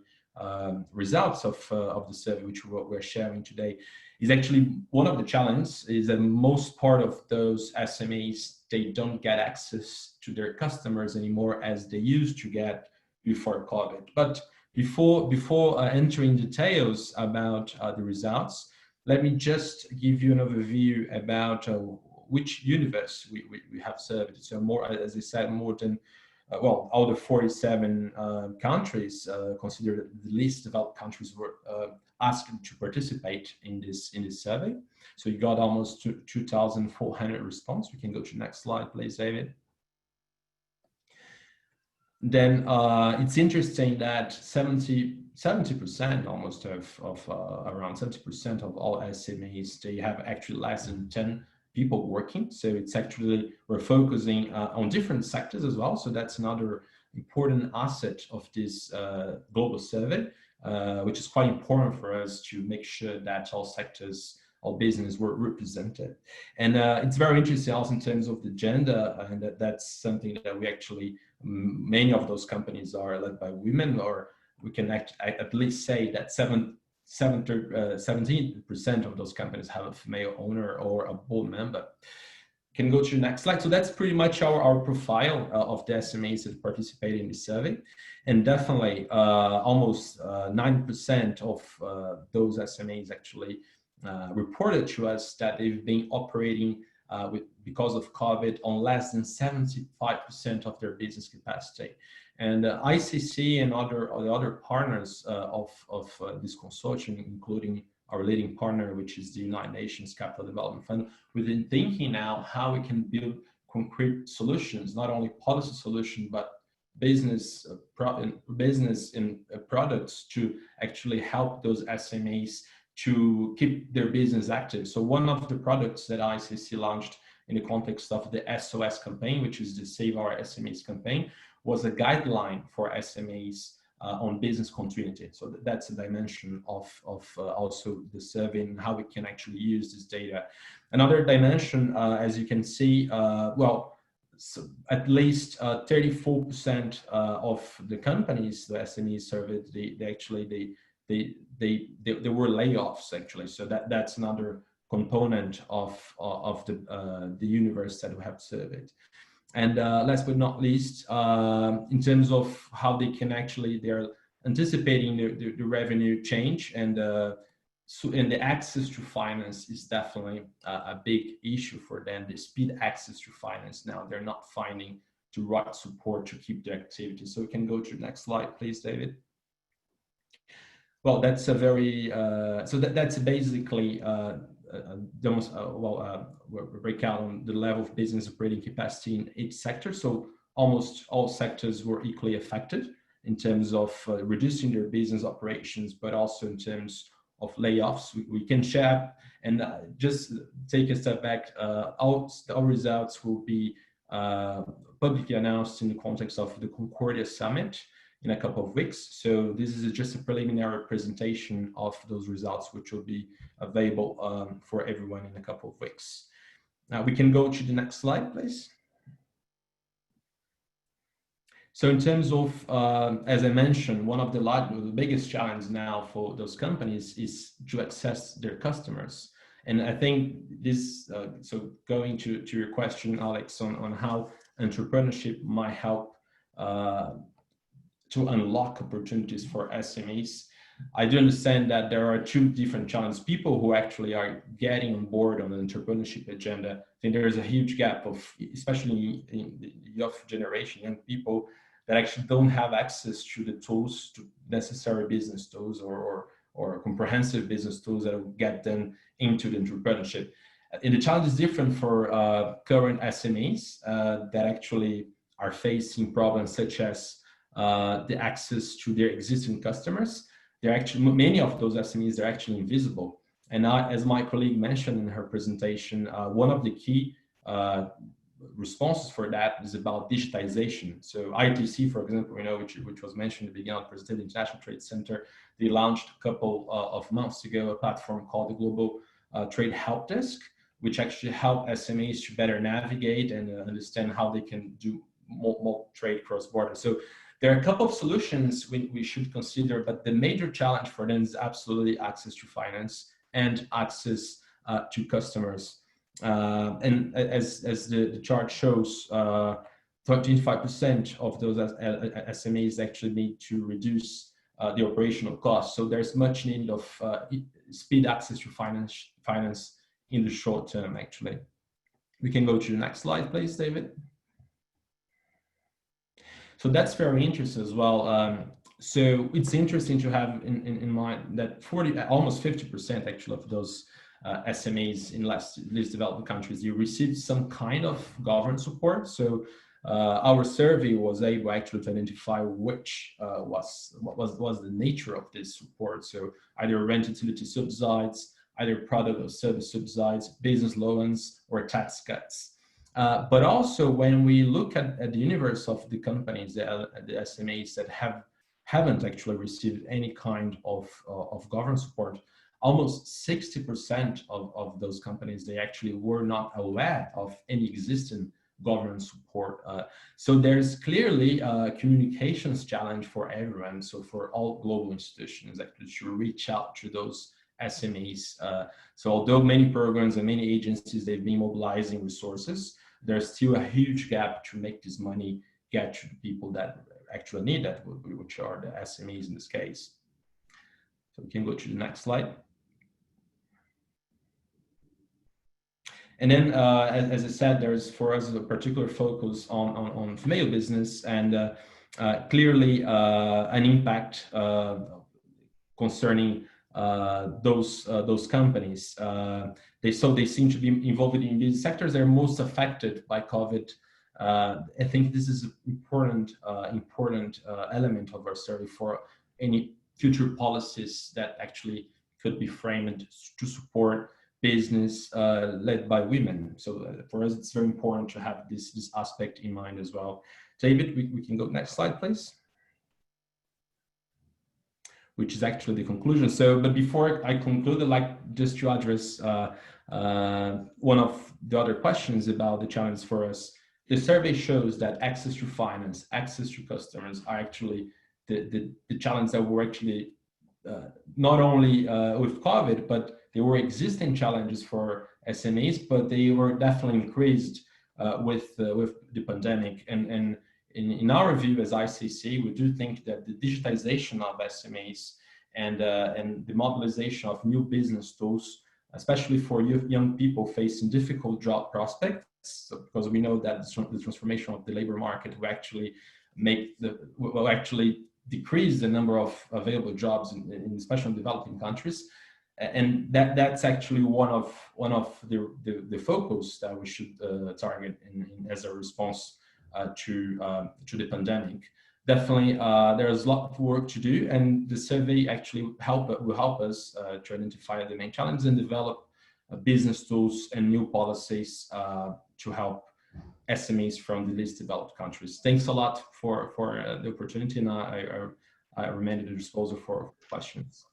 results of the survey, which we're sharing today. Is actually one of the challenges is that most part of those SMEs, they don't get access to their customers anymore as they used to get before COVID. But before entering details about the results, let me just give you an overview about which universe we have served. So more, as I said, more than out of 47 countries considered the least developed countries were asked to participate in this survey. So you got almost 2,400 responses. We can go to the next slide, please, David. Then it's interesting that 70% almost of around 70% of all SMEs, they have actually less than 10 people working. So it's actually, we're focusing on different sectors as well. So that's another important asset of this global survey, which is quite important for us to make sure that all sectors, all business were represented. And it's very interesting also in terms of the gender, and that's something that we actually, many of those companies are led by women, or we can at least say that 17% of those companies have a female owner or a board member. Can go to the next slide. So that's pretty much our profile of the SMEs that participate in the survey. And definitely almost 90% of those SMEs actually reported to us that they've been operating because of COVID on less than 75% of their business capacity. And ICC and other partners of this consortium, including our leading partner, which is the United Nations Capital Development Fund, we've been thinking now how we can build concrete solutions, not only policy solutions, but business in products to actually help those SMEs to keep their business active. So one of the products that ICC launched in the context of the SOS campaign, which is the Save Our SMEs campaign, was a guideline for SMEs on business continuity. So that's a dimension of also the survey and how we can actually use this data. Another dimension, as you can see, so at least 34% of the companies, the SMEs surveyed, there were layoffs actually. So that's another component of the universe that we have surveyed. And last but not least, in terms of how they can actually, they're anticipating the revenue change, and the access to finance is definitely a big issue for them. The speed access to finance now, they're not finding the right support to keep their activity. So we can go to the next slide, please, David. Well, that's a very, that's basically breakout on the level of business operating capacity in each sector. So almost all sectors were equally affected in terms of reducing their business operations, but also in terms of layoffs. We can share, and just take a step back, our results will be publicly announced in the context of the Concordia Summit in a couple of weeks. So this is just a preliminary presentation of those results, which will be available for everyone in a couple of weeks. Now we can go to the next slide, please. So in terms of, as I mentioned, one of the biggest challenges now for those companies is to access their customers. And I think this, so going to your question, Alex, on how entrepreneurship might help to unlock opportunities for SMEs. I do understand that there are two different challenges. People who actually are getting on board on the entrepreneurship agenda, I think there is a huge gap of, especially in the youth generation, young people that actually don't have access to the tools, to necessary business tools or comprehensive business tools that will get them into the entrepreneurship. And the challenge is different for current SMEs that actually are facing problems such as the access to their existing customers. They're actually, many of those SMEs, they're actually invisible. And as my colleague mentioned in her presentation, one of the key responses for that is about digitization. So ITC, for example, which was mentioned at the beginning of the presentation, International Trade Center, they launched a couple of months ago a platform called the Global Trade Help Desk, which actually help SMEs to better navigate and understand how they can do more trade cross-border. So there are a couple of solutions we should consider, but the major challenge for them is absolutely access to finance and access to customers. And as the chart shows, 25% of those SMEs actually need to reduce the operational costs. So there's much need of speed access to finance in the short term, actually. We can go to the next slide, please, David. So that's very interesting as well. So it's interesting to have in mind that almost 50% actually of those SMEs in least developed countries, you received some kind of government support. So our survey was able actually to identify which was the nature of this support. So either rent utility subsidies, either product or service subsidies, business loans, or tax cuts. But also when we look at the universe of the companies, the SMEs that haven't actually received any kind of government support, almost 60% of those companies, they actually were not aware of any existing government support. So there's clearly a communications challenge for everyone. So for all global institutions actually to reach out to those SMEs. So although many programs and many agencies, they've been mobilizing resources, there's still a huge gap to make this money get to the people that actually need that, which are the SMEs in this case. So we can go to the next slide. And then, as I said, there's for us a particular focus on female business, and clearly an impact concerning those companies. They seem to be involved in these sectors that are most affected by COVID. I think this is an important element of our survey for any future policies that actually could be framed to support business led by women. So for us, it's very important to have this aspect in mind as well. David, we can go next slide, please. Which is actually the conclusion. So, but before I conclude, I'd like just to address one of the other questions about the challenges for us. The survey shows that access to finance, access to customers are actually the challenge that we're actually not only with COVID, but there were existing challenges for SMEs, but they were definitely increased with the pandemic. And in our view as ICC, we do think that the digitization of SMEs and the mobilization of new business tools, especially for young people facing difficult job prospects, because we know that the transformation of the labor market will actually decrease the number of available jobs in especially in developing countries, and that's actually one of the focus that we should target as a response to the pandemic. Definitely, there's a lot of work to do, and the survey actually will help us to identify the main challenges and develop business tools and new policies to help SMEs from the least developed countries. Thanks a lot for the opportunity, and I remain at your disposal for questions.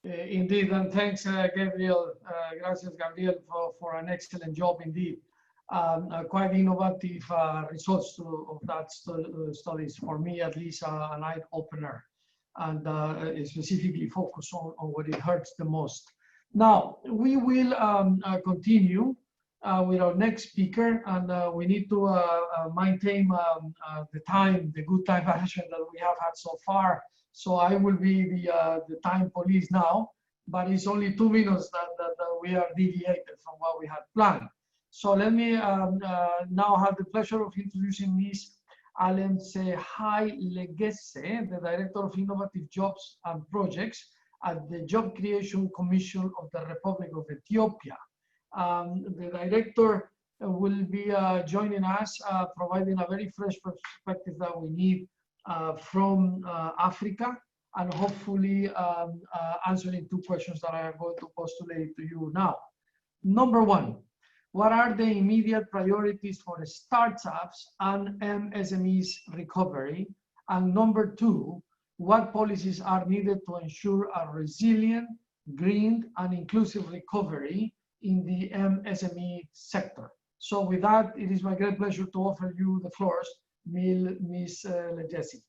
Indeed, and thanks, Gabriel. Gracias, Gabriel, for an excellent job indeed. Quite innovative results of that studies, for me at least, an eye-opener, and specifically focus on what it hurts the most. Now, we will continue with our next speaker, and we need to maintain the good time management that we have had so far. So I will be the time police now, but it's only 2 minutes that we are deviated from what we had planned. So let me now have the pleasure of introducing Ms. Alemsehai Legesse, the Director of Innovative Jobs and Projects at the Job Creation Commission of the Republic of Ethiopia. The director will be joining us, providing a very fresh perspective that we need from Africa, and hopefully answering 2 questions that I am going to postulate to you now. Number 1, what are the immediate priorities for startups and MSMEs recovery? And number 2, what policies are needed to ensure a resilient, green, and inclusive recovery in the MSME sector? So with that, it is my great pleasure to offer you the floor, Ms. Legesse.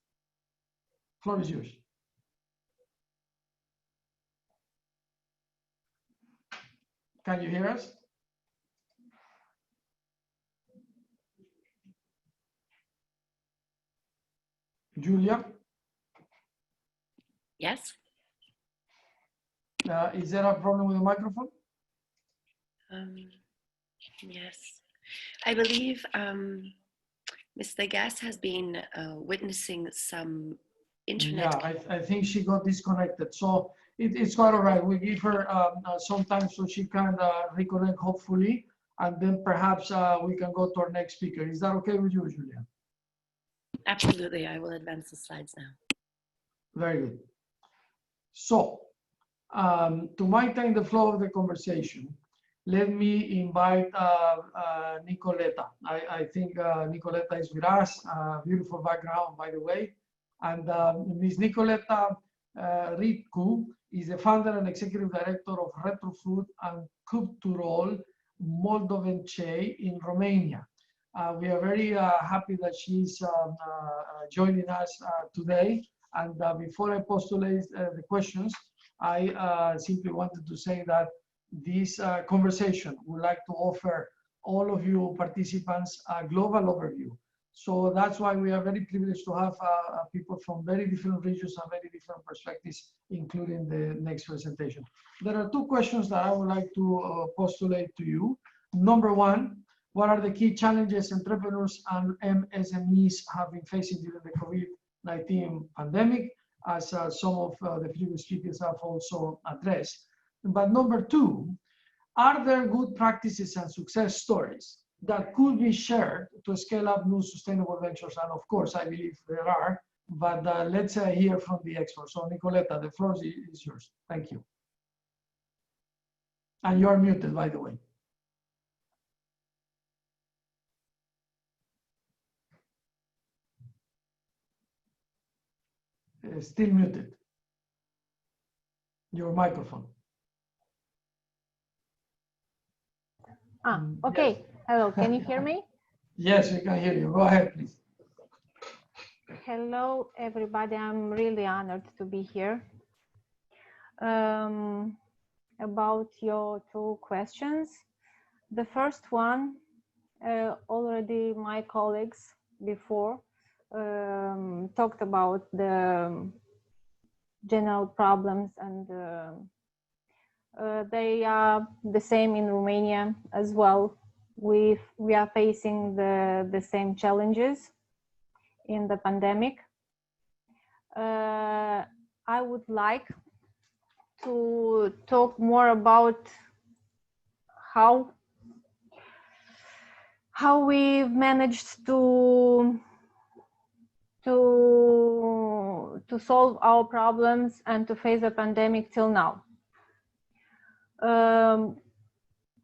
Floor is yours. Can you hear us? Julia? Yes. Is there a problem with the microphone? Yes. I believe Ms. Legesse has been witnessing some internet. Yeah, I think she got disconnected. So it's quite all right. We give her some time so she can reconnect, hopefully, and then perhaps we can go to our next speaker. Is that okay with you, Julia? Absolutely. I will advance the slides now. Very good. So, to maintain the flow of the conversation, let me invite Nicoleta. I think Nicoleta is with us. Beautiful background, by the way. And Ms. Nicoleta Ritcu is the founder and executive director of Retrofood and Cultural Moldovan in Romania. We are very happy that she's joining us today. And before I postulate the questions, I simply wanted to say that this conversation would like to offer all of you participants a global overview. So that's why we are very privileged to have people from very different regions and very different perspectives, including the next presentation. There are two questions that I would like to postulate to you. Number one, what are the key challenges entrepreneurs and MSMEs have been facing during the COVID-19 pandemic, as some of the previous speakers have also addressed? But number two, are there good practices and success stories that could be shared to scale up new sustainable ventures? And of course, I believe there are, but let's hear from the experts. So Nicoleta, the floor is yours. Thank you. And you're muted, by the way. Still muted. Your microphone. Okay. Yes. Hello, can you hear me? Yes, we can hear you. Go ahead, please. Hello, everybody. I'm really honored to be here. About your two questions. The first one, already my colleagues before talked about the general problems, and they are the same in Romania as well. We are facing the same challenges in the pandemic. I would like to talk more about how we've managed to solve our problems and to face the pandemic till now.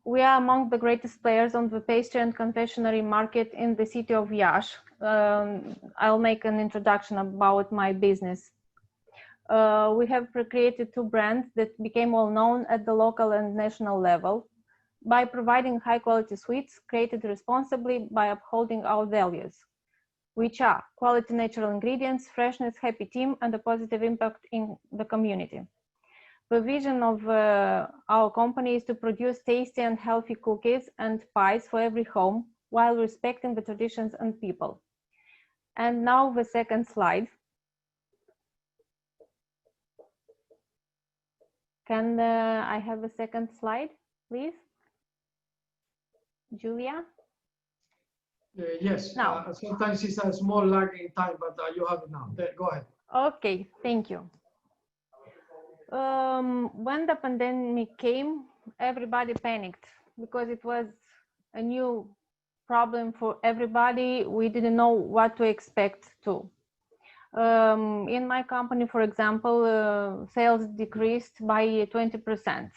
We are among the greatest players on the pastry and confectionery market in the city of Iași. I'll make an introduction about my business. We have created two brands that became well known at the local and national level by providing high quality sweets created responsibly by upholding our values, which are quality natural ingredients, freshness, happy team, and a positive impact in the community. The vision of our company is to produce tasty and healthy cookies and pies for every home while respecting the traditions and people. And now the second slide. Can I have a second slide, please? Julia? Yes, now. Sometimes it's a small lag in time, but you have it now. Go ahead. Okay, thank you. When the pandemic came, everybody panicked because it was a new problem for everybody. We didn't know what to expect too. In my company, for example, sales decreased by 20%.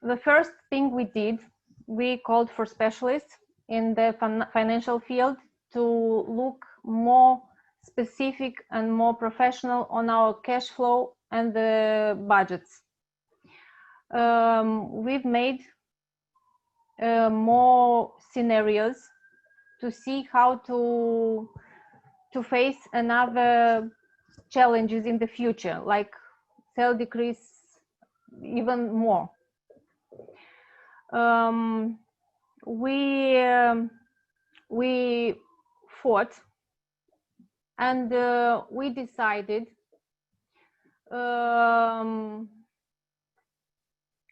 The first thing we did, we called for specialists in the financial field to look more specific and more professional on our cash flow and the budgets. We've made more scenarios to see how to face another challenges in the future, like sales decrease even more. We fought, and we decided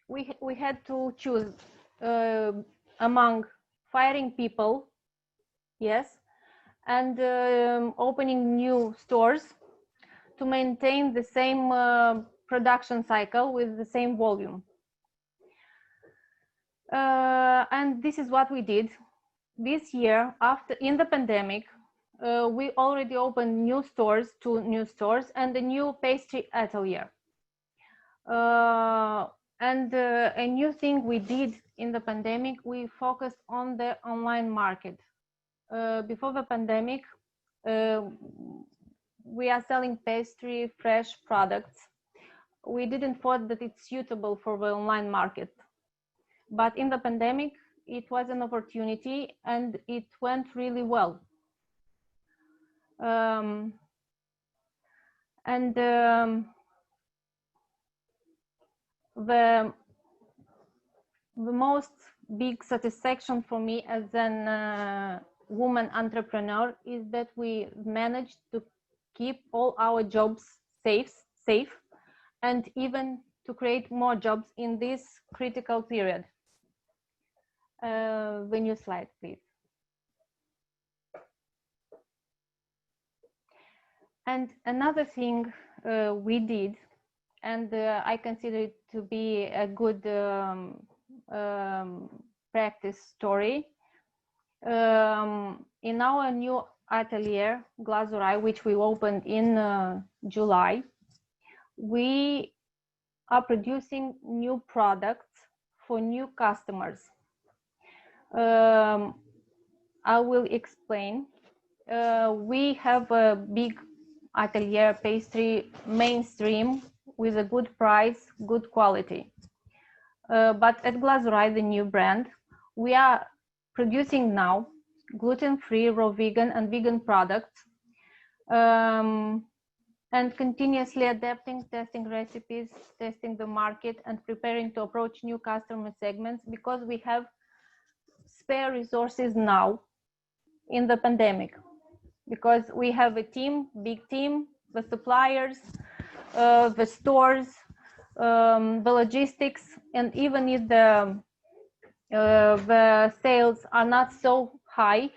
we had to choose among firing people, yes, and opening new stores to maintain the same production cycle with the same volume. And this is what we did. This year, in the pandemic, we already opened two new stores and a new pastry atelier. And a new thing we did in the pandemic, we focused on the online market. Before the pandemic, we are selling pastry, fresh products. We didn't thought that it's suitable for the online market. But in the pandemic, it was an opportunity and it went really well. The most big satisfaction for me as a woman entrepreneur is that we managed to keep all our jobs safe, and even to create more jobs in this critical period. The new slide, please. And another thing we did, and I consider it to be a good practice story. In our new atelier, Glazurai, which we opened in July, we are producing new products for new customers. I will explain. We have a big atelier pastry, mainstream, with a good price, good quality. But at Glazurai, the new brand, we are producing now gluten-free, raw vegan and vegan products, and continuously adapting, testing recipes, testing the market, and preparing to approach new customer segments, because we have spare resources now in the pandemic, because we have a team, big team, the suppliers, the stores, the logistics, and even if the sales are not so high,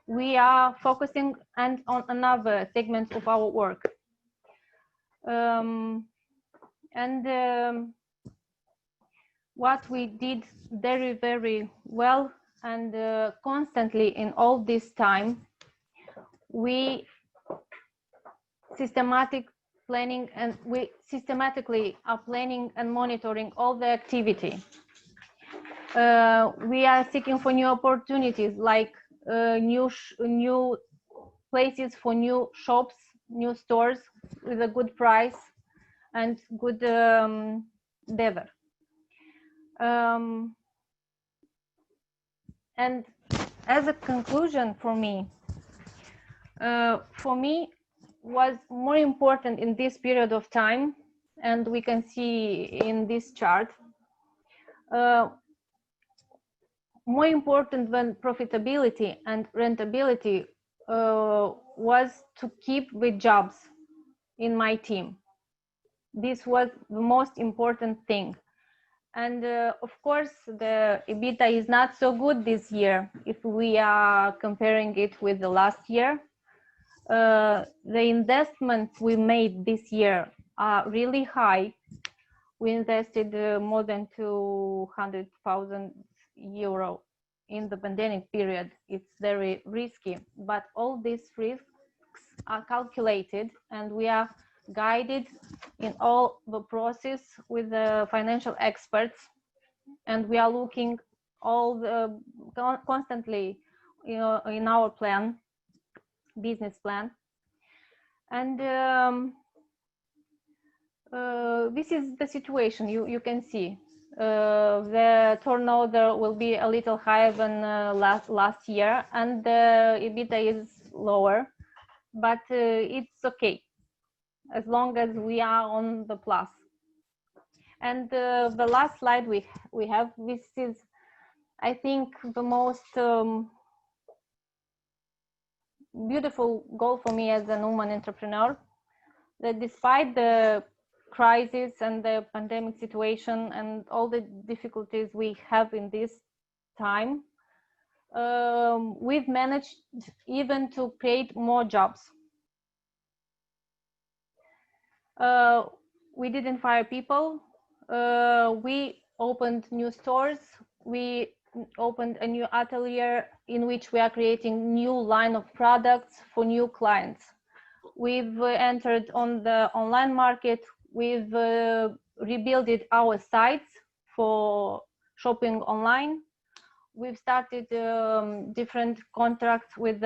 we are focusing on another segment of our work. What we did very, very well and constantly in all this time, we systematically are planning and monitoring all the activity. We are seeking for new opportunities, like new places for new shops, new stores with a good price and good endeavor. And as a conclusion for me was more important in this period of time, and we can see in this chart, more important than profitability and rentability was to keep the jobs in my team. This was the most important thing. And of course, the EBITDA is not so good this year if we are comparing it with the last year. The investments we made this year are really high. We invested more than 200,000 euro in the pandemic period. It's very risky, but all these risks are calculated, and we are guided in all the process with the financial experts, and we are looking constantly, in our business plan. And this is the situation. You can see the turnover will be a little higher than last year, and the EBITDA is lower, but it's okay as long as we are on the plus. And the last slide we have, this is, I think, the most beautiful goal for me as a woman entrepreneur, that despite the crisis and the pandemic situation and all the difficulties we have in this time, we've managed even to create more jobs. We didn't fire people. We opened new stores. We opened a new atelier in which we are creating new line of products for new clients. We've entered on the online market. We've rebuilt our sites for shopping online. We've started different contracts with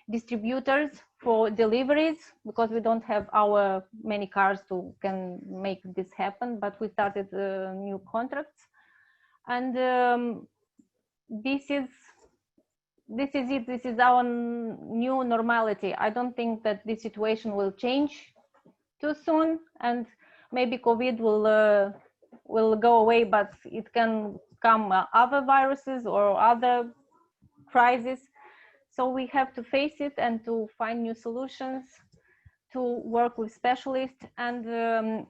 distributors for deliveries, because we don't have our many cars to can make this happen, but we started new contracts. And this is it. This is our new normality. I don't think that this situation will change too soon, and maybe COVID will go away, but it can come other viruses or other crises. So we have to face it and to find new solutions, to work with specialists. And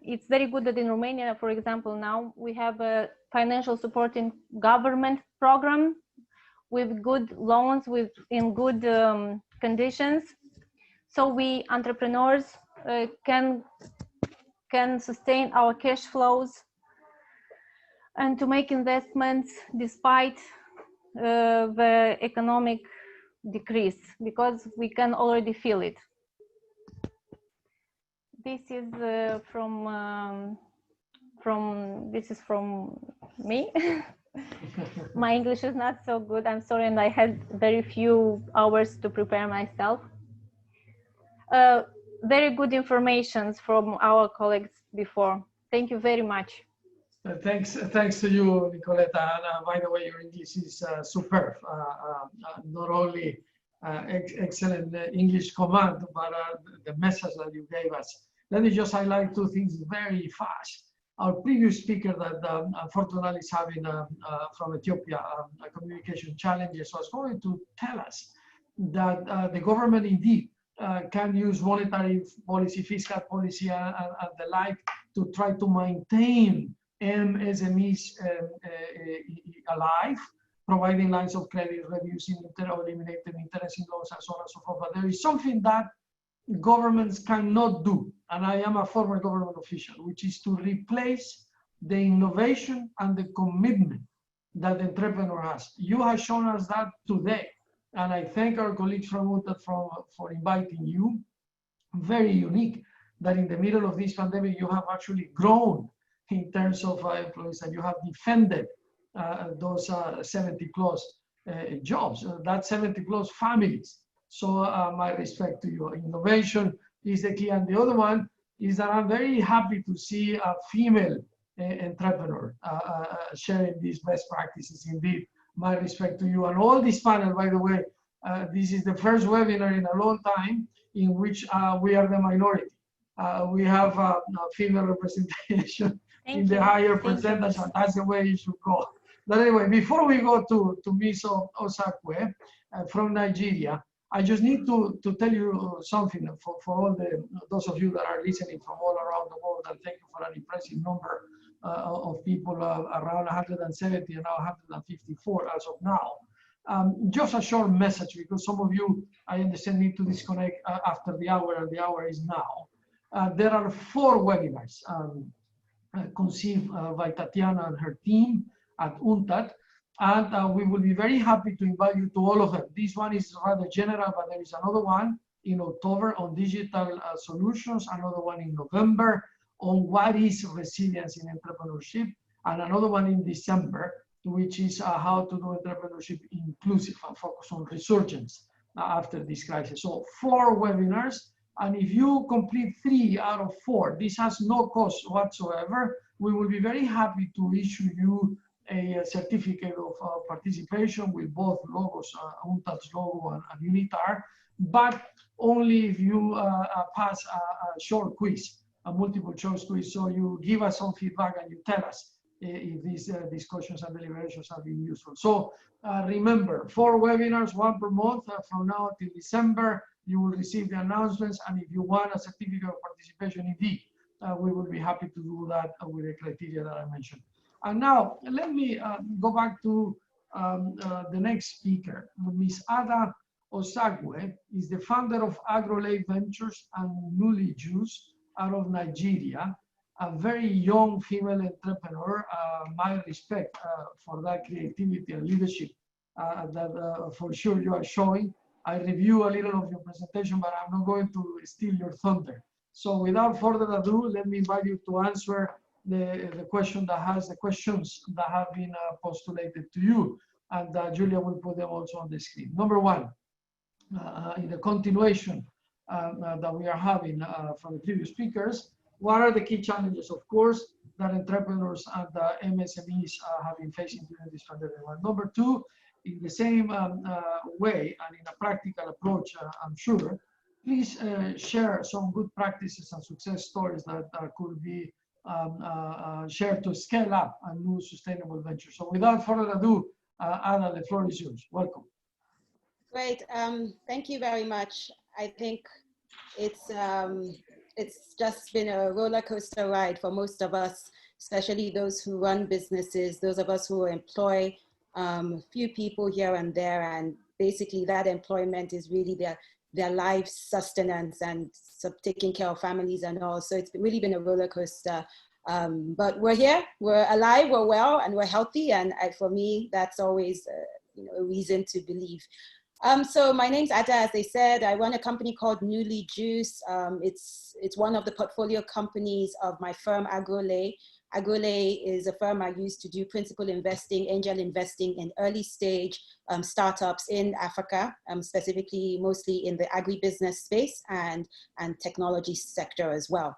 it's very good that in Romania, for example, now we have a financial supporting government program with good loans, in good conditions. So we entrepreneurs can sustain our cash flows and to make investments despite the economic decrease, because we can already feel it. This is from me. My English is not so good, I'm sorry, and I had very few hours to prepare myself. Very good information from our colleagues before. Thank you very much. Thanks to you, Nicoletta. And by the way, your English is superb. Not only excellent English command, but the message that you gave us. Let me just highlight two things very fast. Our previous speaker that unfortunately is having from Ethiopia communication challenges was going to tell us that the government indeed can use monetary policy, fiscal policy, and the like to try to maintain MSMEs alive, providing lines of credit, reducing or eliminating interest in loans, and so on and so forth. But there is something that governments cannot do, and I am a former government official, which is to replace the innovation and the commitment that the entrepreneur has. You have shown us that today, and I thank our colleagues from UNCTAD for inviting you. Very unique that in the middle of this pandemic, you have actually grown in terms of employees, and you have defended those 70 plus jobs, that 70 plus families. So my respect to you. Innovation is the key. And the other one is that I'm very happy to see a female entrepreneur sharing these best practices. Indeed, my respect to you. And all this panel, by the way, this is the first webinar in a long time in which we are the minority. We have female representation in the higher percentage, and that's the way it should go. But anyway, before we go to Ms. Osakwe from Nigeria, I just need to tell you something for all those of you that are listening from all around the world, and thank you for an impressive number of people, around 170 and now 154 as of now. Just a short message, because some of you, I understand, need to disconnect after the hour, and the hour is now. There are 4 webinars conceived by Tatiana and her team at UNCTAD, and we will be very happy to invite you to all of them. This one is rather general, but there is another one in October on digital solutions, another one in November on what is resilience in entrepreneurship, and another one in December, which is how to do entrepreneurship inclusive and focus on resurgence after this crisis. So 4 webinars, and if you complete 3 out of 4, this has no cost whatsoever. We will be very happy to issue you a certificate of participation with both logos, UNCTAD's logo and UNITAR, but only if you pass a short quiz, a multiple choice quiz. So you give us some feedback and you tell us if these discussions and deliberations have been useful. So remember, 4 webinars, 1 per month from now till December. You will receive the announcements, and if you want a certificate of participation, indeed, we will be happy to do that with the criteria that I mentioned. And now, let me go back to the next speaker. Ms. Ada Osakwe is the founder of AgroLay Ventures and Newly Juice out of Nigeria, a very young female entrepreneur. My respect for that creativity and leadership that for sure you are showing. I review a little of your presentation, but I'm not going to steal your thunder. So without further ado, let me invite you to answer the questions that have been postulated to you. And Julia will put them also on the screen. Number one, in the continuation that we are having from the previous speakers, what are the key challenges, of course, that entrepreneurs and MSMEs have been facing during this pandemic? Number two, in the same way and in a practical approach, I'm sure, please share some good practices and success stories that could be shared to scale up a new sustainable venture. So without further ado, Anna, the floor is yours. Welcome. Great. Thank you very much. I think it's just been a roller coaster ride for most of us, especially those who run businesses, those of us who employ a few people here and there, and basically that employment is really their life sustenance and taking care of families and all. So it's really been a roller coaster. But we're here, we're alive, we're well, and we're healthy. And for me, that's always a reason to believe. So my name's Ada, as they said. I run a company called Newly Juice. It's one of the portfolio companies of my firm, Agrole. Agrole is a firm I use to do principal investing, angel investing in early stage startups in Africa, specifically mostly in the agribusiness space and technology sector as well.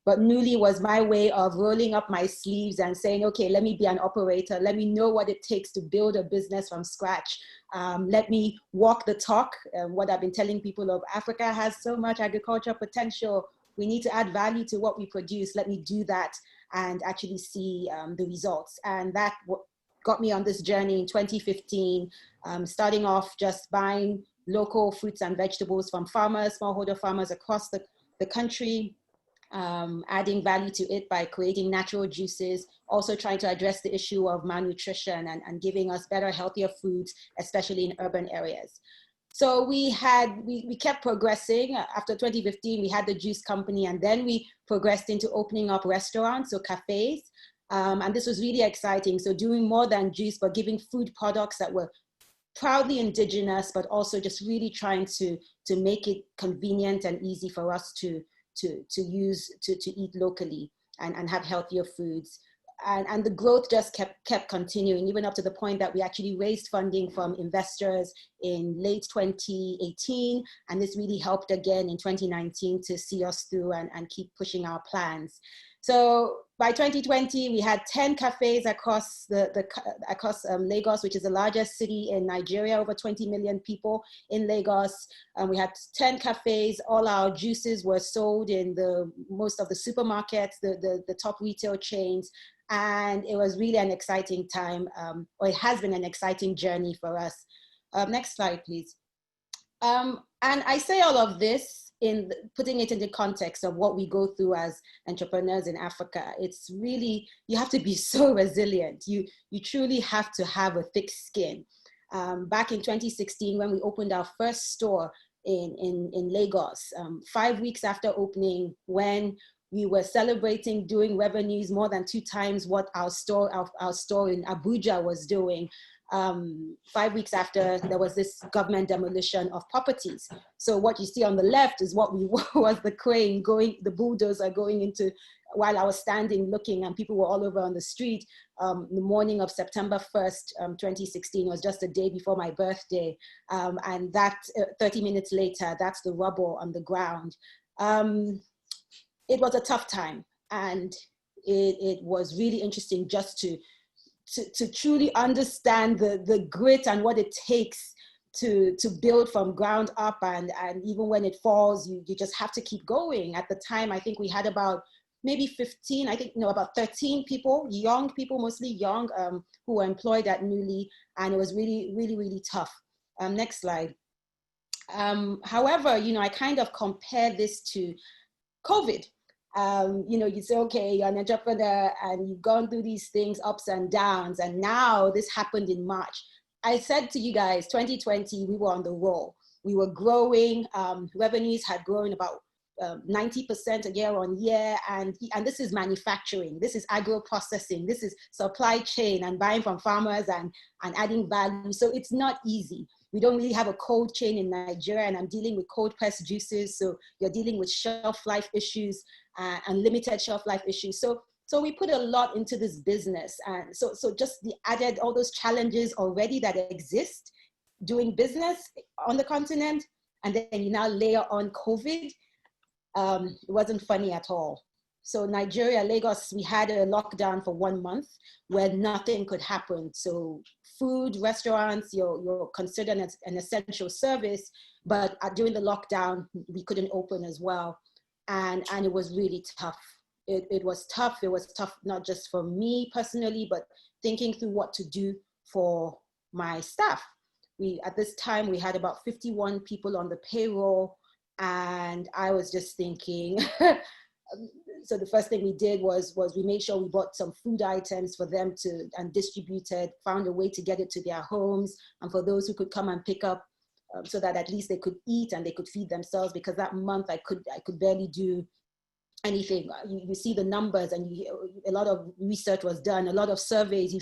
But Newly was my way of rolling up my sleeves and saying, okay, let me be an operator. Let me know what it takes to build a business from scratch. Let me walk the talk. What I've been telling people of Africa has so much agricultural potential. We need to add value to what we produce. Let me do that and actually see the results. And that got me on this journey in 2015, starting off just buying local fruits and vegetables from farmers, smallholder farmers across the country, adding value to it by creating natural juices, also trying to address the issue of malnutrition and giving us better, healthier foods, especially in urban areas. So we kept progressing. After 2015, we had the juice company, and then we progressed into opening up restaurants, so cafes. And this was really exciting. So doing more than juice, but giving food products that were proudly indigenous, but also just really trying to make it convenient and easy for us to eat locally and have healthier foods. And the growth just kept continuing, even up to the point that we actually raised funding from investors in late 2018. And this really helped again in 2019 to see us through and keep pushing our plans. So by 2020, we had 10 cafes across Lagos, which is the largest city in Nigeria, over 20 million people in Lagos. We had 10 cafes. All our juices were sold in most of the supermarkets, the top retail chains. And it was really an exciting time, or it has been an exciting journey for us. Next slide, please. And I say all of this in putting it in the context of what we go through as entrepreneurs in Africa. It's really, you have to be so resilient. You truly have to have a thick skin. Back in 2016, when we opened our first store in Lagos, 5 weeks after opening, when we were celebrating doing revenues more than 2 times what our store in Abuja was doing. 5 weeks after, there was this government demolition of properties. So what you see on the left is what was the crane going, the bulldozer going into, while I was standing looking and people were all over on the street. The morning of September 1st, 2016 was just a day before my birthday. And that 30 minutes later, that's the rubble on the ground. It was a tough time, and it was really interesting just to truly understand the grit and what it takes to build from ground up, and even when it falls, you just have to keep going. At the time, I think we had about maybe 15, about 13 people, young people, mostly young, who were employed at Newly, and it was really, really, really tough. Next slide. However, I kind of compare this to COVID. You say, okay, you're an entrepreneur and you've gone through these things, ups and downs, and now this happened in March. I said to you guys, 2020, we were on the roll. We were growing, revenues had grown about 90% year on year, and this is manufacturing, this is agro processing, this is supply chain and buying from farmers and adding value. So it's not easy. we don't really have a cold chain in Nigeria, and I'm dealing with cold pressed juices. So you're dealing with shelf life issues and limited shelf life issues. So we put a lot into this business. And so just the added all those challenges already that exist doing business on the continent, and then you now layer on COVID, it wasn't funny at all. So Nigeria, Lagos, we had a lockdown for 1 month where nothing could happen. So food, restaurants, you're considered an essential service, but during the lockdown, we couldn't open as well. And it was really tough. It was tough. It was tough, not just for me personally, but thinking through what to do for my staff. At this time, we had about 51 people on the payroll, and I was just thinking, so the first thing we did was we made sure we bought some food items for them and distributed, found a way to get it to their homes, and for those who could come and pick up, so that at least they could eat and they could feed themselves, because that month I could barely do anything. You see the numbers, and a lot of research was done, a lot of surveys.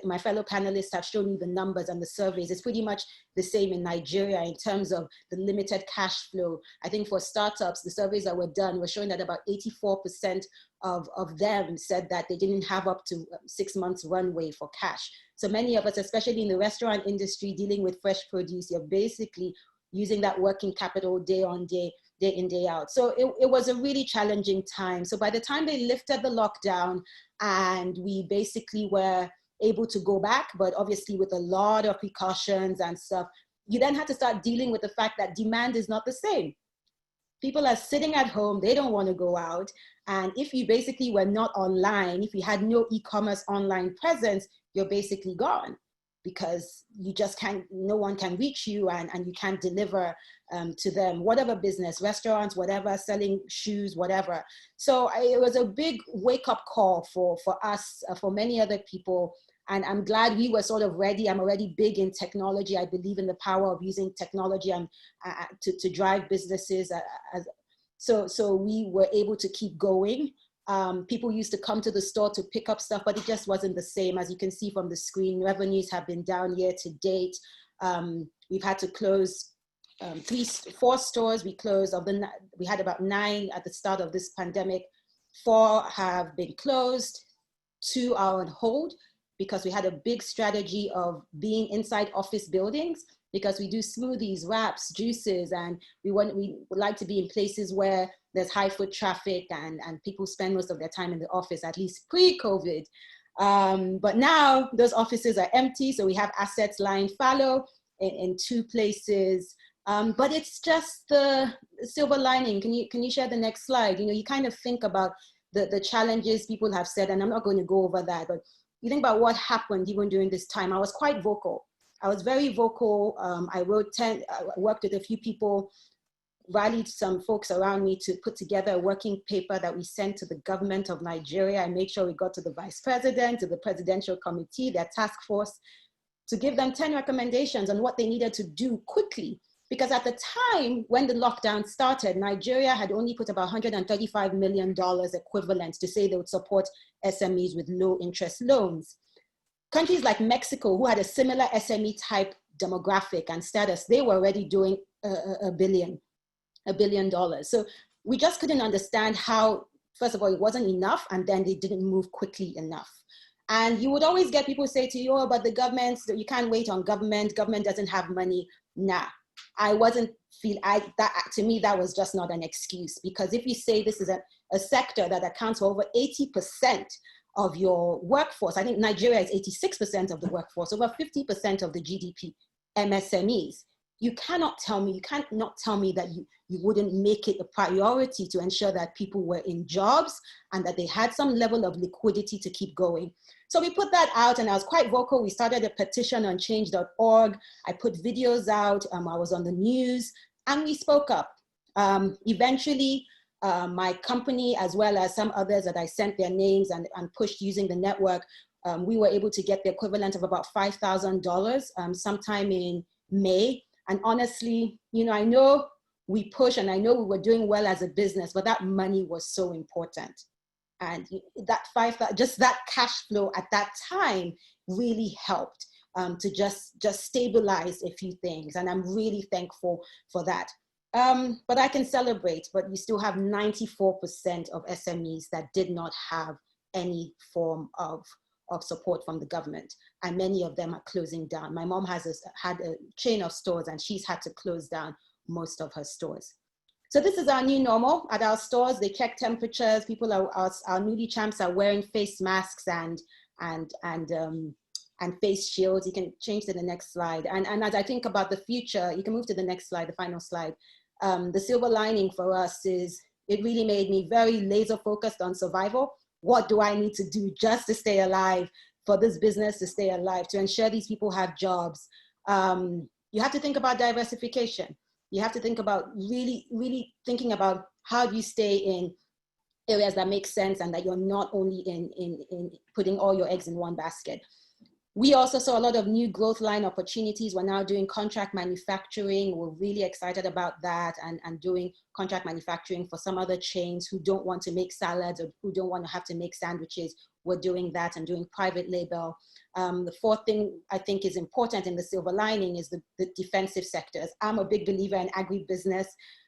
My fellow panelists have shown you the numbers and the surveys. It's pretty much the same in Nigeria in terms of the limited cash flow. I think for startups, the surveys that were done were showing that about 84% of them said that they didn't have up to 6 months runway for cash. So many of us, especially in the restaurant industry, dealing with fresh produce, you're basically using that working capital day on day, day in, day out. So it was a really challenging time. So by the time they lifted the lockdown and we basically were able to go back, but obviously with a lot of precautions and stuff, you then had to start dealing with the fact that demand is not the same. People are sitting at home, they don't want to go out. And if you basically were not online, if you had no e-commerce online presence, you're basically gone, because you just can't, no one can reach you, and you can't deliver to them, whatever business, restaurants, whatever, selling shoes, whatever. So it was a big wake-up call for us, for many other people. And I'm glad we were sort of ready. I'm already big in technology. I believe in the power of using technology and to drive businesses. So we were able to keep going. People used to come to the store to pick up stuff, but it just wasn't the same. As you can see from the screen, revenues have been down year to date. We've had to close 4 stores. We closed, we had about 9 at the start of this pandemic. 4 have been closed, 2 are on hold, because we had a big strategy of being inside office buildings, because we do smoothies, wraps, juices, and we would like to be in places where there's high foot traffic and people spend most of their time in the office, at least pre-COVID. But now those offices are empty, so we have assets lying fallow in 2 places. But it's just the silver lining. Can you share the next slide? You kind of think about the challenges people have said, and I'm not going to go over that, but you think about what happened even during this time. I was quite vocal. I was very vocal. I worked with a few people, rallied some folks around me to put together a working paper that we sent to the government of Nigeria. I made sure we got to the vice president, to the presidential committee, their task force, to give them 10 recommendations on what they needed to do quickly. Because at the time when the lockdown started, Nigeria had only put about $135 million equivalent to say they would support SMEs with low interest loans. Countries like Mexico, who had a similar SME type demographic and status, they were already doing $1 billion. So we just couldn't understand how, first of all, it wasn't enough, and then they didn't move quickly enough. And you would always get people say to you, oh, but the government, you can't wait on government doesn't have money. Nah, to me, that was just not an excuse, because if you say this is a sector that accounts for over 80% of your workforce, I think Nigeria is 86% of the workforce, over 50% of the GDP, MSMEs. You can't not tell me that you wouldn't make it a priority to ensure that people were in jobs and that they had some level of liquidity to keep going. So we put that out, and I was quite vocal. We started a petition on change.org. I put videos out. I was on the news, and we spoke up. Eventually, my company, as well as some others that I sent their names and pushed using the network, we were able to get the equivalent of about $5,000 sometime in May. And honestly, I know we push, and I know we were doing well as a business, but that money was so important. And that just that cash flow at that time really helped. to just stabilize a few things. And I'm really thankful for that. But I can celebrate, but we still have 94% of SMEs that did not have any form of support from the government. And many of them are closing down. My mom had a chain of stores and she's had to close down most of her stores. So this is our new normal. At our stores, they check temperatures. People our newly champs are wearing face masks and face shields. You can change to the next slide. And as I think about the future, you can move to the next slide, the final slide. The silver lining for us is it really made me very laser focused on survival. What do I need to do just to stay alive, for this business to stay alive, to ensure these people have jobs? You have to think about diversification. You have to think about really thinking about how do you stay in areas that make sense and that you're not only in putting all your eggs in one basket. We also saw a lot of new growth line opportunities. We're now doing contract manufacturing. We're really excited about that, and doing contract manufacturing for some other chains who don't want to make salads or who don't want to have to make sandwiches. We're doing that and doing private label. The fourth thing I think is important in the silver lining is the defensive sectors. I'm a big believer in agribusiness.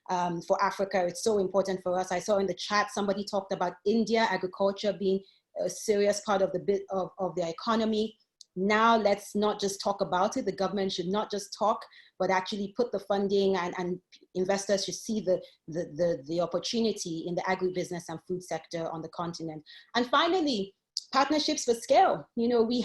For Africa, it's so important for us. I saw in the chat somebody talked about India, agriculture being a serious part of the economy. Now let's not just talk about it. The government should not just talk, but actually put the funding, and investors should see the opportunity in the agribusiness and food sector on the continent. And finally, partnerships for scale. You know, we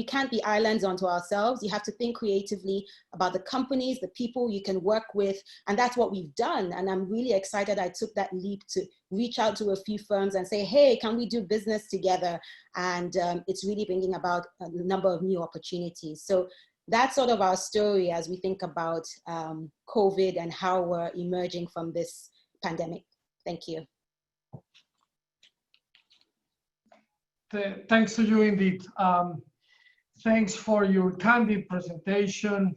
can't be islands unto ourselves. You have to think creatively about the companies, the people you can work with, and that's what we've done. And I'm really excited I took that leap to reach out to a few firms and say, hey, can we do business together? And it's really bringing about a number of new opportunities. So that's sort of our story as we think about COVID and how we're emerging from this pandemic. Thank you. Thanks to you indeed. Thanks for your candid presentation.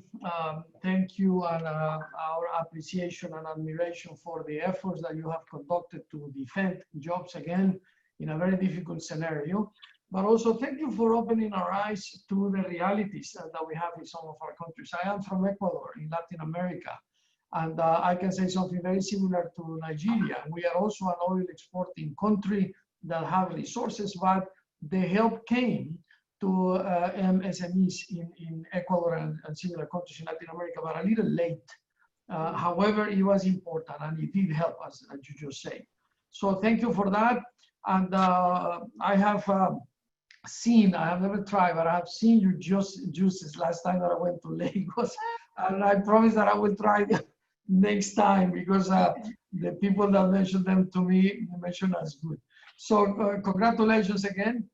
Thank you, and our appreciation and admiration for the efforts that you have conducted to defend jobs again in a very difficult scenario. But also thank you for opening our eyes to the realities that we have in some of our countries. I am from Ecuador in Latin America, and I can say something very similar to Nigeria. We are also an oil exporting country that have resources, but the help came to MSMEs in Ecuador and similar countries in Latin America, but a little late. However, it was important and it did help, as you just say. So thank you for that. And I have seen, I have never tried, but I have seen your juices last time that I went to Lagos. And I promise that I will try them next time, because the people that mentioned them to me mentioned as good. So congratulations again.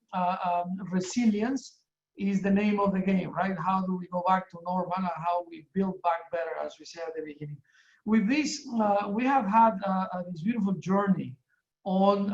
Resilience is the name of the game, right? How do we go back to normal and how we build back better, as we said at the beginning. With this, we have had this beautiful journey on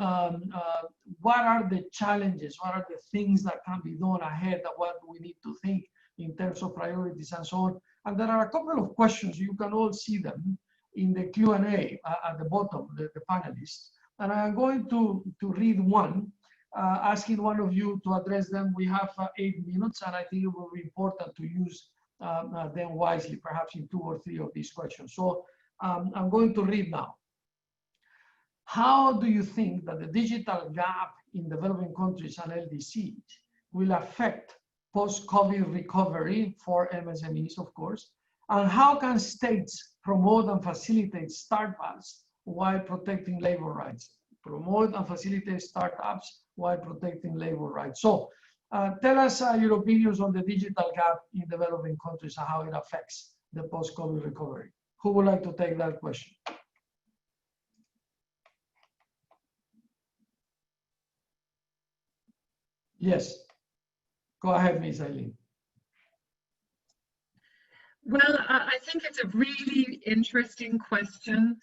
what are the challenges, what are the things that can be done ahead, of what we need to think in terms of priorities and so on. And there are a couple of questions. You can all see them in the Q&A at the bottom, the panelists. And I'm going to read one, asking one of you to address them. We have 8 minutes, and I think it will be important to use them wisely, perhaps in 2 or 3 of these questions. So I'm going to read now. How do you think that the digital gap in developing countries and LDCs will affect post-COVID recovery for MSMEs, of course? And how can states promote and facilitate startups while protecting labor rights? Promote and facilitate startups while protecting labor rights. So tell us your opinions on the digital gap in developing countries and how it affects the post-COVID recovery. Who would like to take that question? Yes, go ahead, Ms. Eileen. Well, I think it's a really interesting question,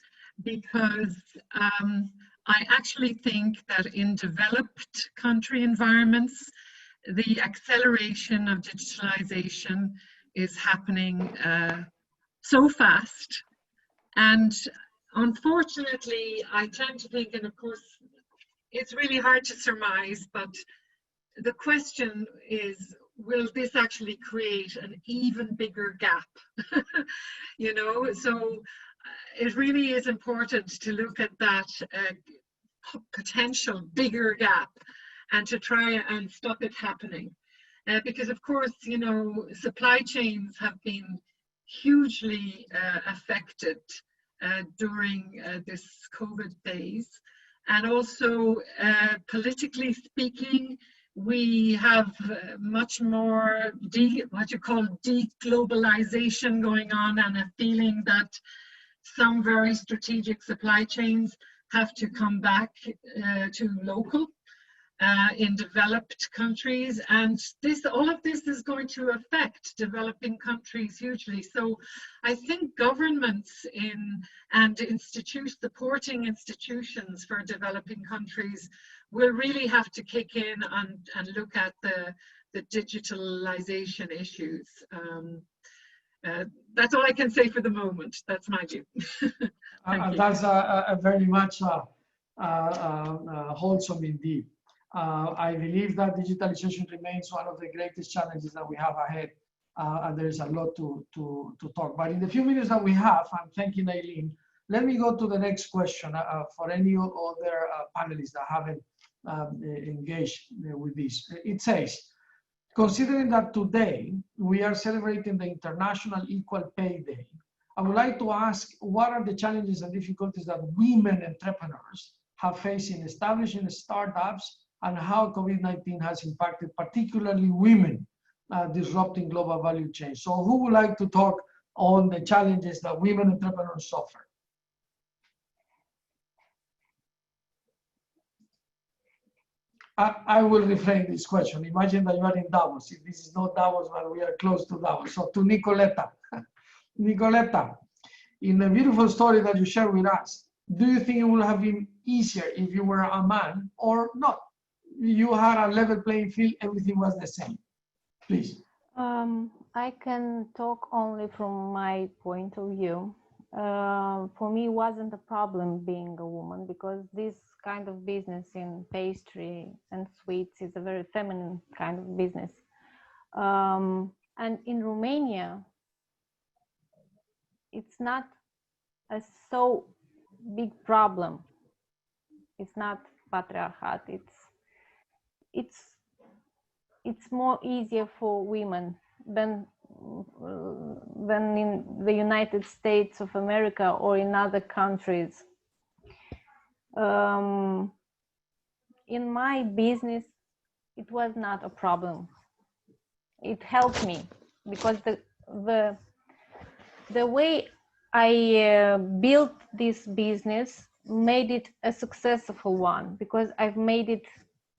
because I actually think that in developed country environments, the acceleration of digitalization is happening so fast. And unfortunately, I tend to think, and of course, it's really hard to surmise, but the question is, will this actually create an even bigger gap? You know, so it really is important to look at that potential bigger gap and to try and stop it happening. Because of course, you know, supply chains have been hugely affected during this COVID phase. And also, politically speaking, we have much more what you call deglobalization going on, and a feeling that some very strategic supply chains have to come back to local in developed countries, and all of this is going to affect developing countries hugely. So I think governments and supporting institutions for developing countries will really have to kick in and look at the digitalization issues. That's all I can say for the moment. That's my view. That's a very much wholesome indeed. I believe that digitalization remains one of the greatest challenges that we have ahead, and there is a lot to talk. But in the few minutes that we have, I'm thanking Eileen. Let me go to the next question for any other panelists that haven't engaged with this. It says, considering that today we are celebrating the International Equal Pay Day, I would like to ask, what are the challenges and difficulties that women entrepreneurs have faced in establishing startups, and how COVID-19 has impacted particularly women disrupting global value chain? So who would like to talk on the challenges that women entrepreneurs suffer? I will reframe this question. Imagine that you are in Davos. If this is not Davos, but we are close to Davos. So to Nicoletta. Nicoletta, in the beautiful story that you shared with us, do you think it would have been easier if you were a man or not? You had a level playing field, everything was the same. Please. I can talk only from my point of view. For me, it wasn't a problem being a woman, because this kind of business in pastry and sweets is a very feminine kind of business. And in Romania, it's not a so big problem. It's not patriarchat. It's more easier for women than in the United States of America or in other countries. In my business, it was not a problem. It helped me because the way I built this business made it a successful one, because I've made it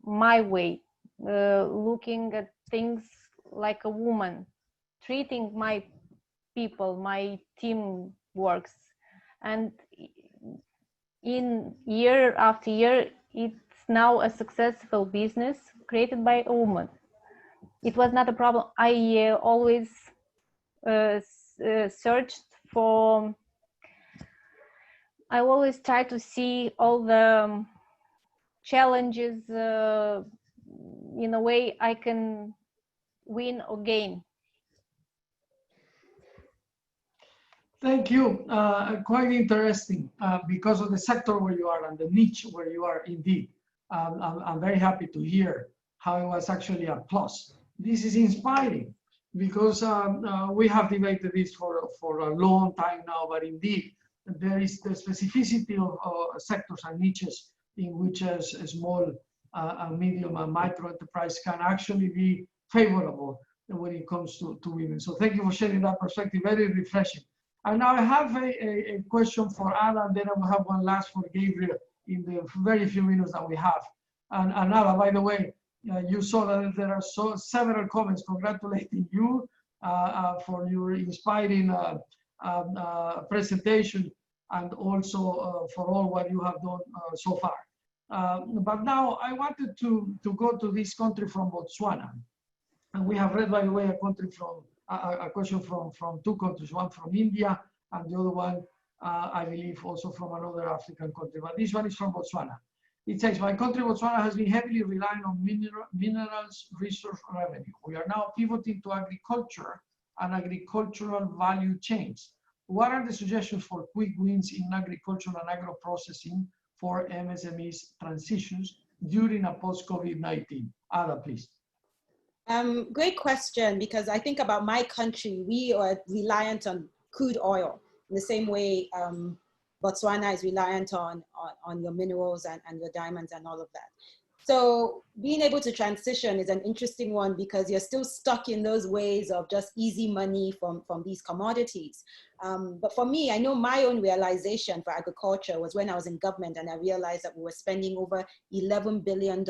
my way, looking at things like a woman, treating my people, my team works, and in year after year, it's now a successful business created by a woman. It was not a problem. I always searched for, I always try to see all the challenges in a way I can win or gain. Thank you. Quite interesting because of the sector where you are and the niche where you are indeed. I'm very happy to hear how it was actually a plus. This is inspiring because we have debated this for a long time now, but indeed there is the specificity of sectors and niches in which a small, medium and micro enterprise can actually be favorable when it comes to women. So thank you for sharing that perspective, very refreshing. And now I have a question for Anna, and then I will have one last for Gabriel in the very few minutes that we have. And Anna, by the way, you saw that there are several comments congratulating you for your inspiring presentation, and also for all what you have done so far. But now I wanted to go to this country from Botswana. And we have read, by the way, a question from two countries, one from India and the other one, I believe, also from another African country. But this one is from Botswana. It says, my country, Botswana, has been heavily relying on minerals resource revenue. We are now pivoting to agriculture and agricultural value chains. What are the suggestions for quick wins in agriculture and agro-processing for MSMEs transitions during a post-COVID-19? Ada, please. Great question, because I think about my country, we are reliant on crude oil in the same way Botswana is reliant on your minerals and your diamonds and all of that. So being able to transition is an interesting one because you're still stuck in those ways of just easy money from these commodities. But for me, I know my own realization for agriculture was when I was in government and I realized that we were spending over $11 billion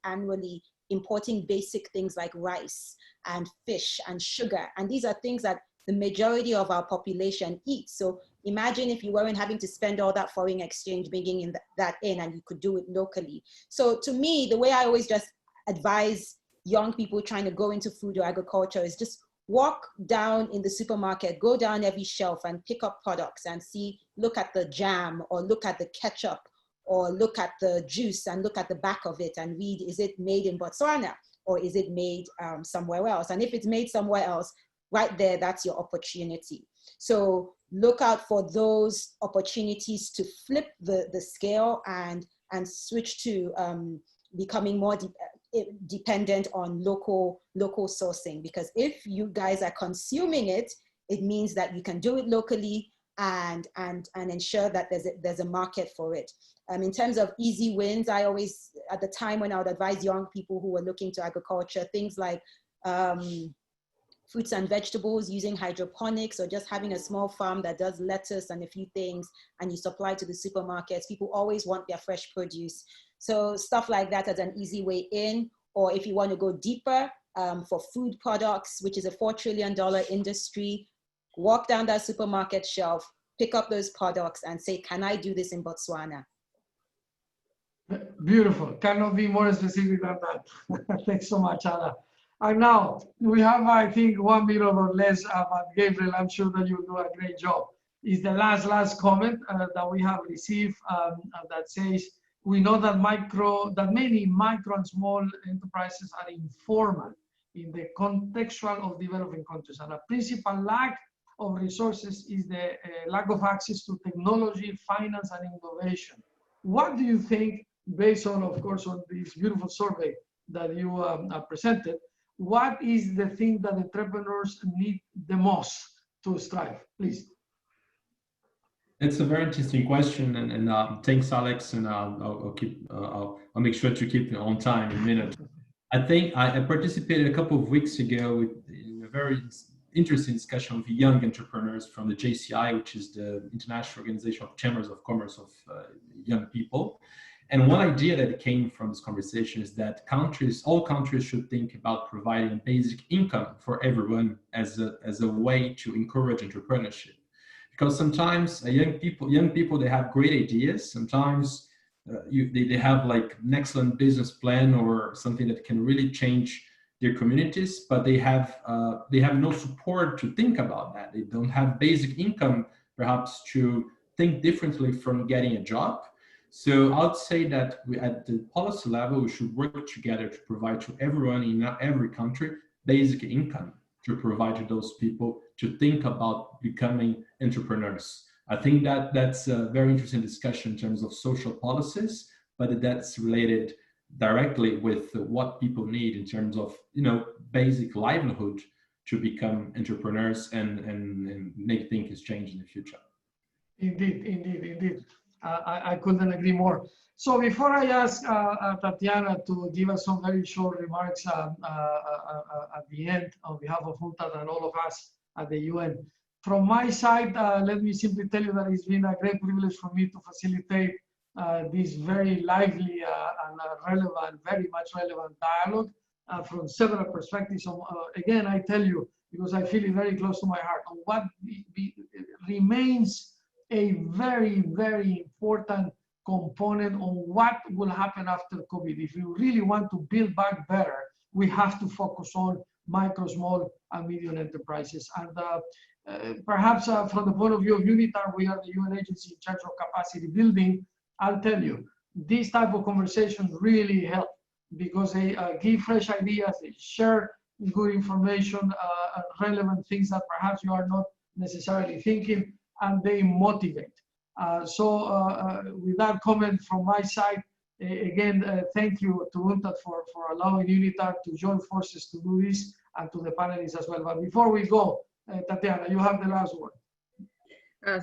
annually importing basic things like rice and fish and sugar. And these are things that the majority of our population eats. So imagine if you weren't having to spend all that foreign exchange bringing that in and you could do it locally. So to me, the way I always just advise young people trying to go into food or agriculture is just walk down in the supermarket, go down every shelf and pick up products and see, look at the jam or look at the ketchup or look at the juice and look at the back of it and read, is it made in Botswana or is it made somewhere else? And if it's made somewhere else, right there, that's your opportunity. So look out for those opportunities to flip the scale and switch to becoming more dependent on local sourcing. Because if you guys are consuming it, it means that you can do it locally and ensure that there's a market for it. In terms of easy wins, I always, at the time when I would advise young people who were looking to agriculture, things like fruits and vegetables using hydroponics or just having a small farm that does lettuce and a few things and you supply to the supermarkets. People always want their fresh produce. So stuff like that as an easy way in, or if you want to go deeper for food products, which is a $4 trillion industry, walk down that supermarket shelf, pick up those products and say, can I do this in Botswana? Beautiful. Cannot be more specific than that. Thanks so much, Ada. And now we have, I think, 1 minute or less, but Gabriel, I'm sure that you'll do a great job. Is the last comment that we have received that says, we know that many micro and small enterprises are informal in the contextual of developing countries, and a principal lack of resources is the lack of access to technology, finance, and innovation. What do you think, based on, of course, on this beautiful survey that you presented, what is the thing that entrepreneurs need the most to strive? Please. It's a very interesting question, and thanks, Alex. And I'll make sure to keep it on time in a minute. I think I participated a couple of weeks ago in a very interesting discussion with young entrepreneurs from the JCI, which is the International Organization of Chambers of Commerce of Young People. And one idea that came from this conversation is that all countries should think about providing a basic income for everyone as a way to encourage entrepreneurship. Because sometimes young people, they have great ideas. Sometimes they have like an excellent business plan or something that can really change their communities, but they have no support to think about that. They don't have basic income, perhaps, to think differently from getting a job. So I would say that at the policy level, we should work together to provide to everyone in every country basic income to provide to those people to think about becoming entrepreneurs. I think that's a very interesting discussion in terms of social policies, but that's related directly with what people need in terms of basic livelihood to become entrepreneurs and make things change in the future. Indeed. I couldn't agree more. So before I ask Tatiana to give us some very short remarks at the end on behalf of UNCTAD and all of us at the UN, from my side, let me simply tell you that it's been a great privilege for me to facilitate this very lively and very much relevant dialogue from several perspectives. Again, I tell you, because I feel it very close to my heart, on what remains a very, very important component on what will happen after COVID. If you really want to build back better, we have to focus on micro, small, and medium enterprises. And perhaps from the point of view of UNITAR, we are the UN agency in charge of capacity building. I'll tell you, these type of conversations really help because they give fresh ideas, they share good information, relevant things that perhaps you are not necessarily thinking, and they motivate. With that comment from my side, again, thank you to UNCTAD for allowing UNITAR to join forces to do this, and to the panelists as well. But before we go, Tatiana, you have the last word.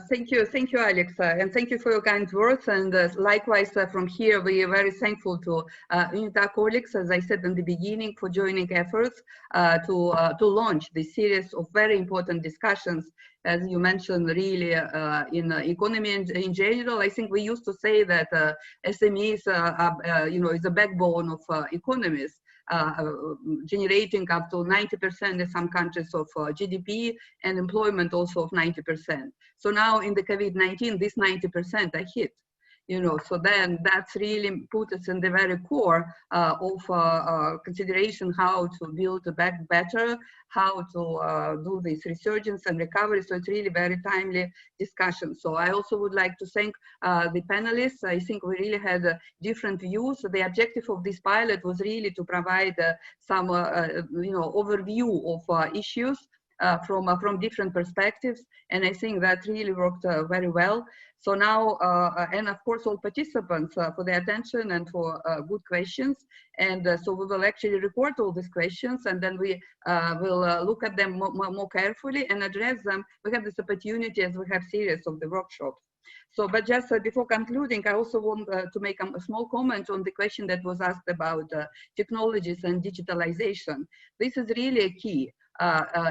Thank you, Alex, and thank you for your kind words. And likewise, from here, we are very thankful to UNITAR colleagues, as I said in the beginning, for joining efforts to launch this series of very important discussions. As you mentioned, really in economy in general, I think we used to say that SMEs is the backbone of economies. Generating up to 90% in some countries of GDP and employment also of 90%. So now in the COVID-19, this 90% are hit. So then that's really put us in the very core of consideration how to build back better, how to do this resurgence and recovery. So it's really very timely discussion. So I also would like to thank the panelists. I think we really had different views. The objective of this pilot was really to provide some overview of issues from different perspectives, and I think that really worked very well. So now, and of course, all participants for their attention and for good questions. And so we will actually record all these questions, and then we will look at them more carefully and address them. We have this opportunity as we have series of the workshops. So, but just before concluding, I also want to make a small comment on the question that was asked about technologies and digitalization. This is really a key.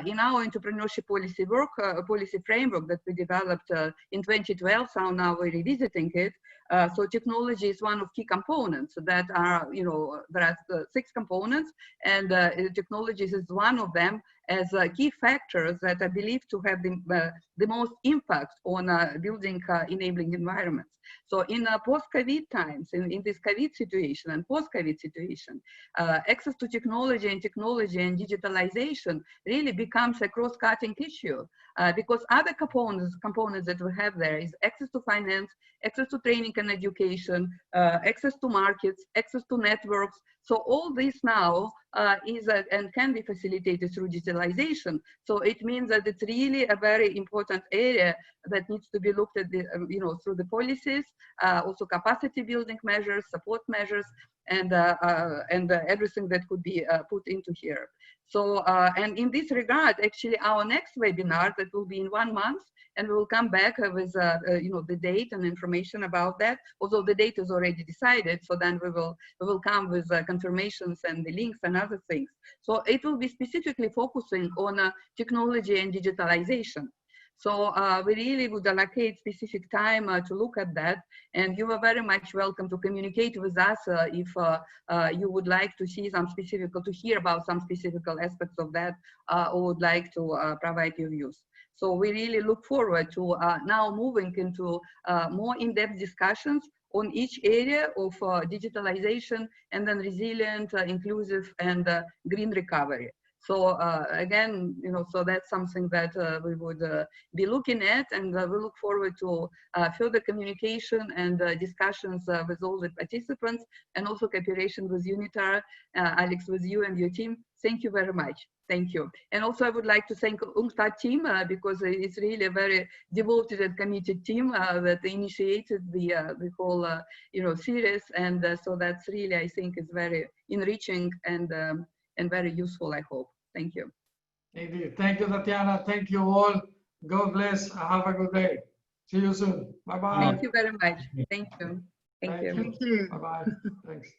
In our entrepreneurship policy work, policy framework that we developed in 2012, so now we're revisiting it. So technology is one of key components that are, there are 6 components, and technologies is one of them as key factors that are believed to have the most impact on building enabling environments. So in post-COVID times, in this COVID situation and post-COVID situation, access to technology and digitalization really becomes a cross-cutting issue because other components that we have there is access to finance, access to training and education, access to markets, access to networks. So all this now is and can be facilitated through digitalization. So it means that it's really a very important area that needs to be looked at, through the policies, also capacity building measures, support measures, and everything that could be put into here. So, and in this regard, actually, our next webinar that will be in 1 month, and we will come back with the date and information about that. Although the date is already decided, so then we will come with confirmations and the links and other things. So it will be specifically focusing on technology and digitalization. So we really would allocate specific time to look at that, and you are very much welcome to communicate with us if you would like to see some specific, to hear about some specific aspects of that, or would like to provide your views. So we really look forward to now moving into more in-depth discussions on each area of digitalization and then resilient, inclusive, and green recovery. So again, so that's something that we would be looking at, and we look forward to further communication and discussions with all the participants, and also cooperation with UNITAR, Alex, with you and your team. Thank you very much. Thank you. And also I would like to thank UNCTAD team because it's really a very devoted and committed team that initiated the whole series, and so that's really, I think, is very enriching and very useful, I hope. Thank you. Indeed. Thank you, Tatiana. Thank you all. God bless. Have a good day. See you soon. Bye-bye. Thank you very much. Thank you. Thank you. Thank you. Bye-bye. Thanks.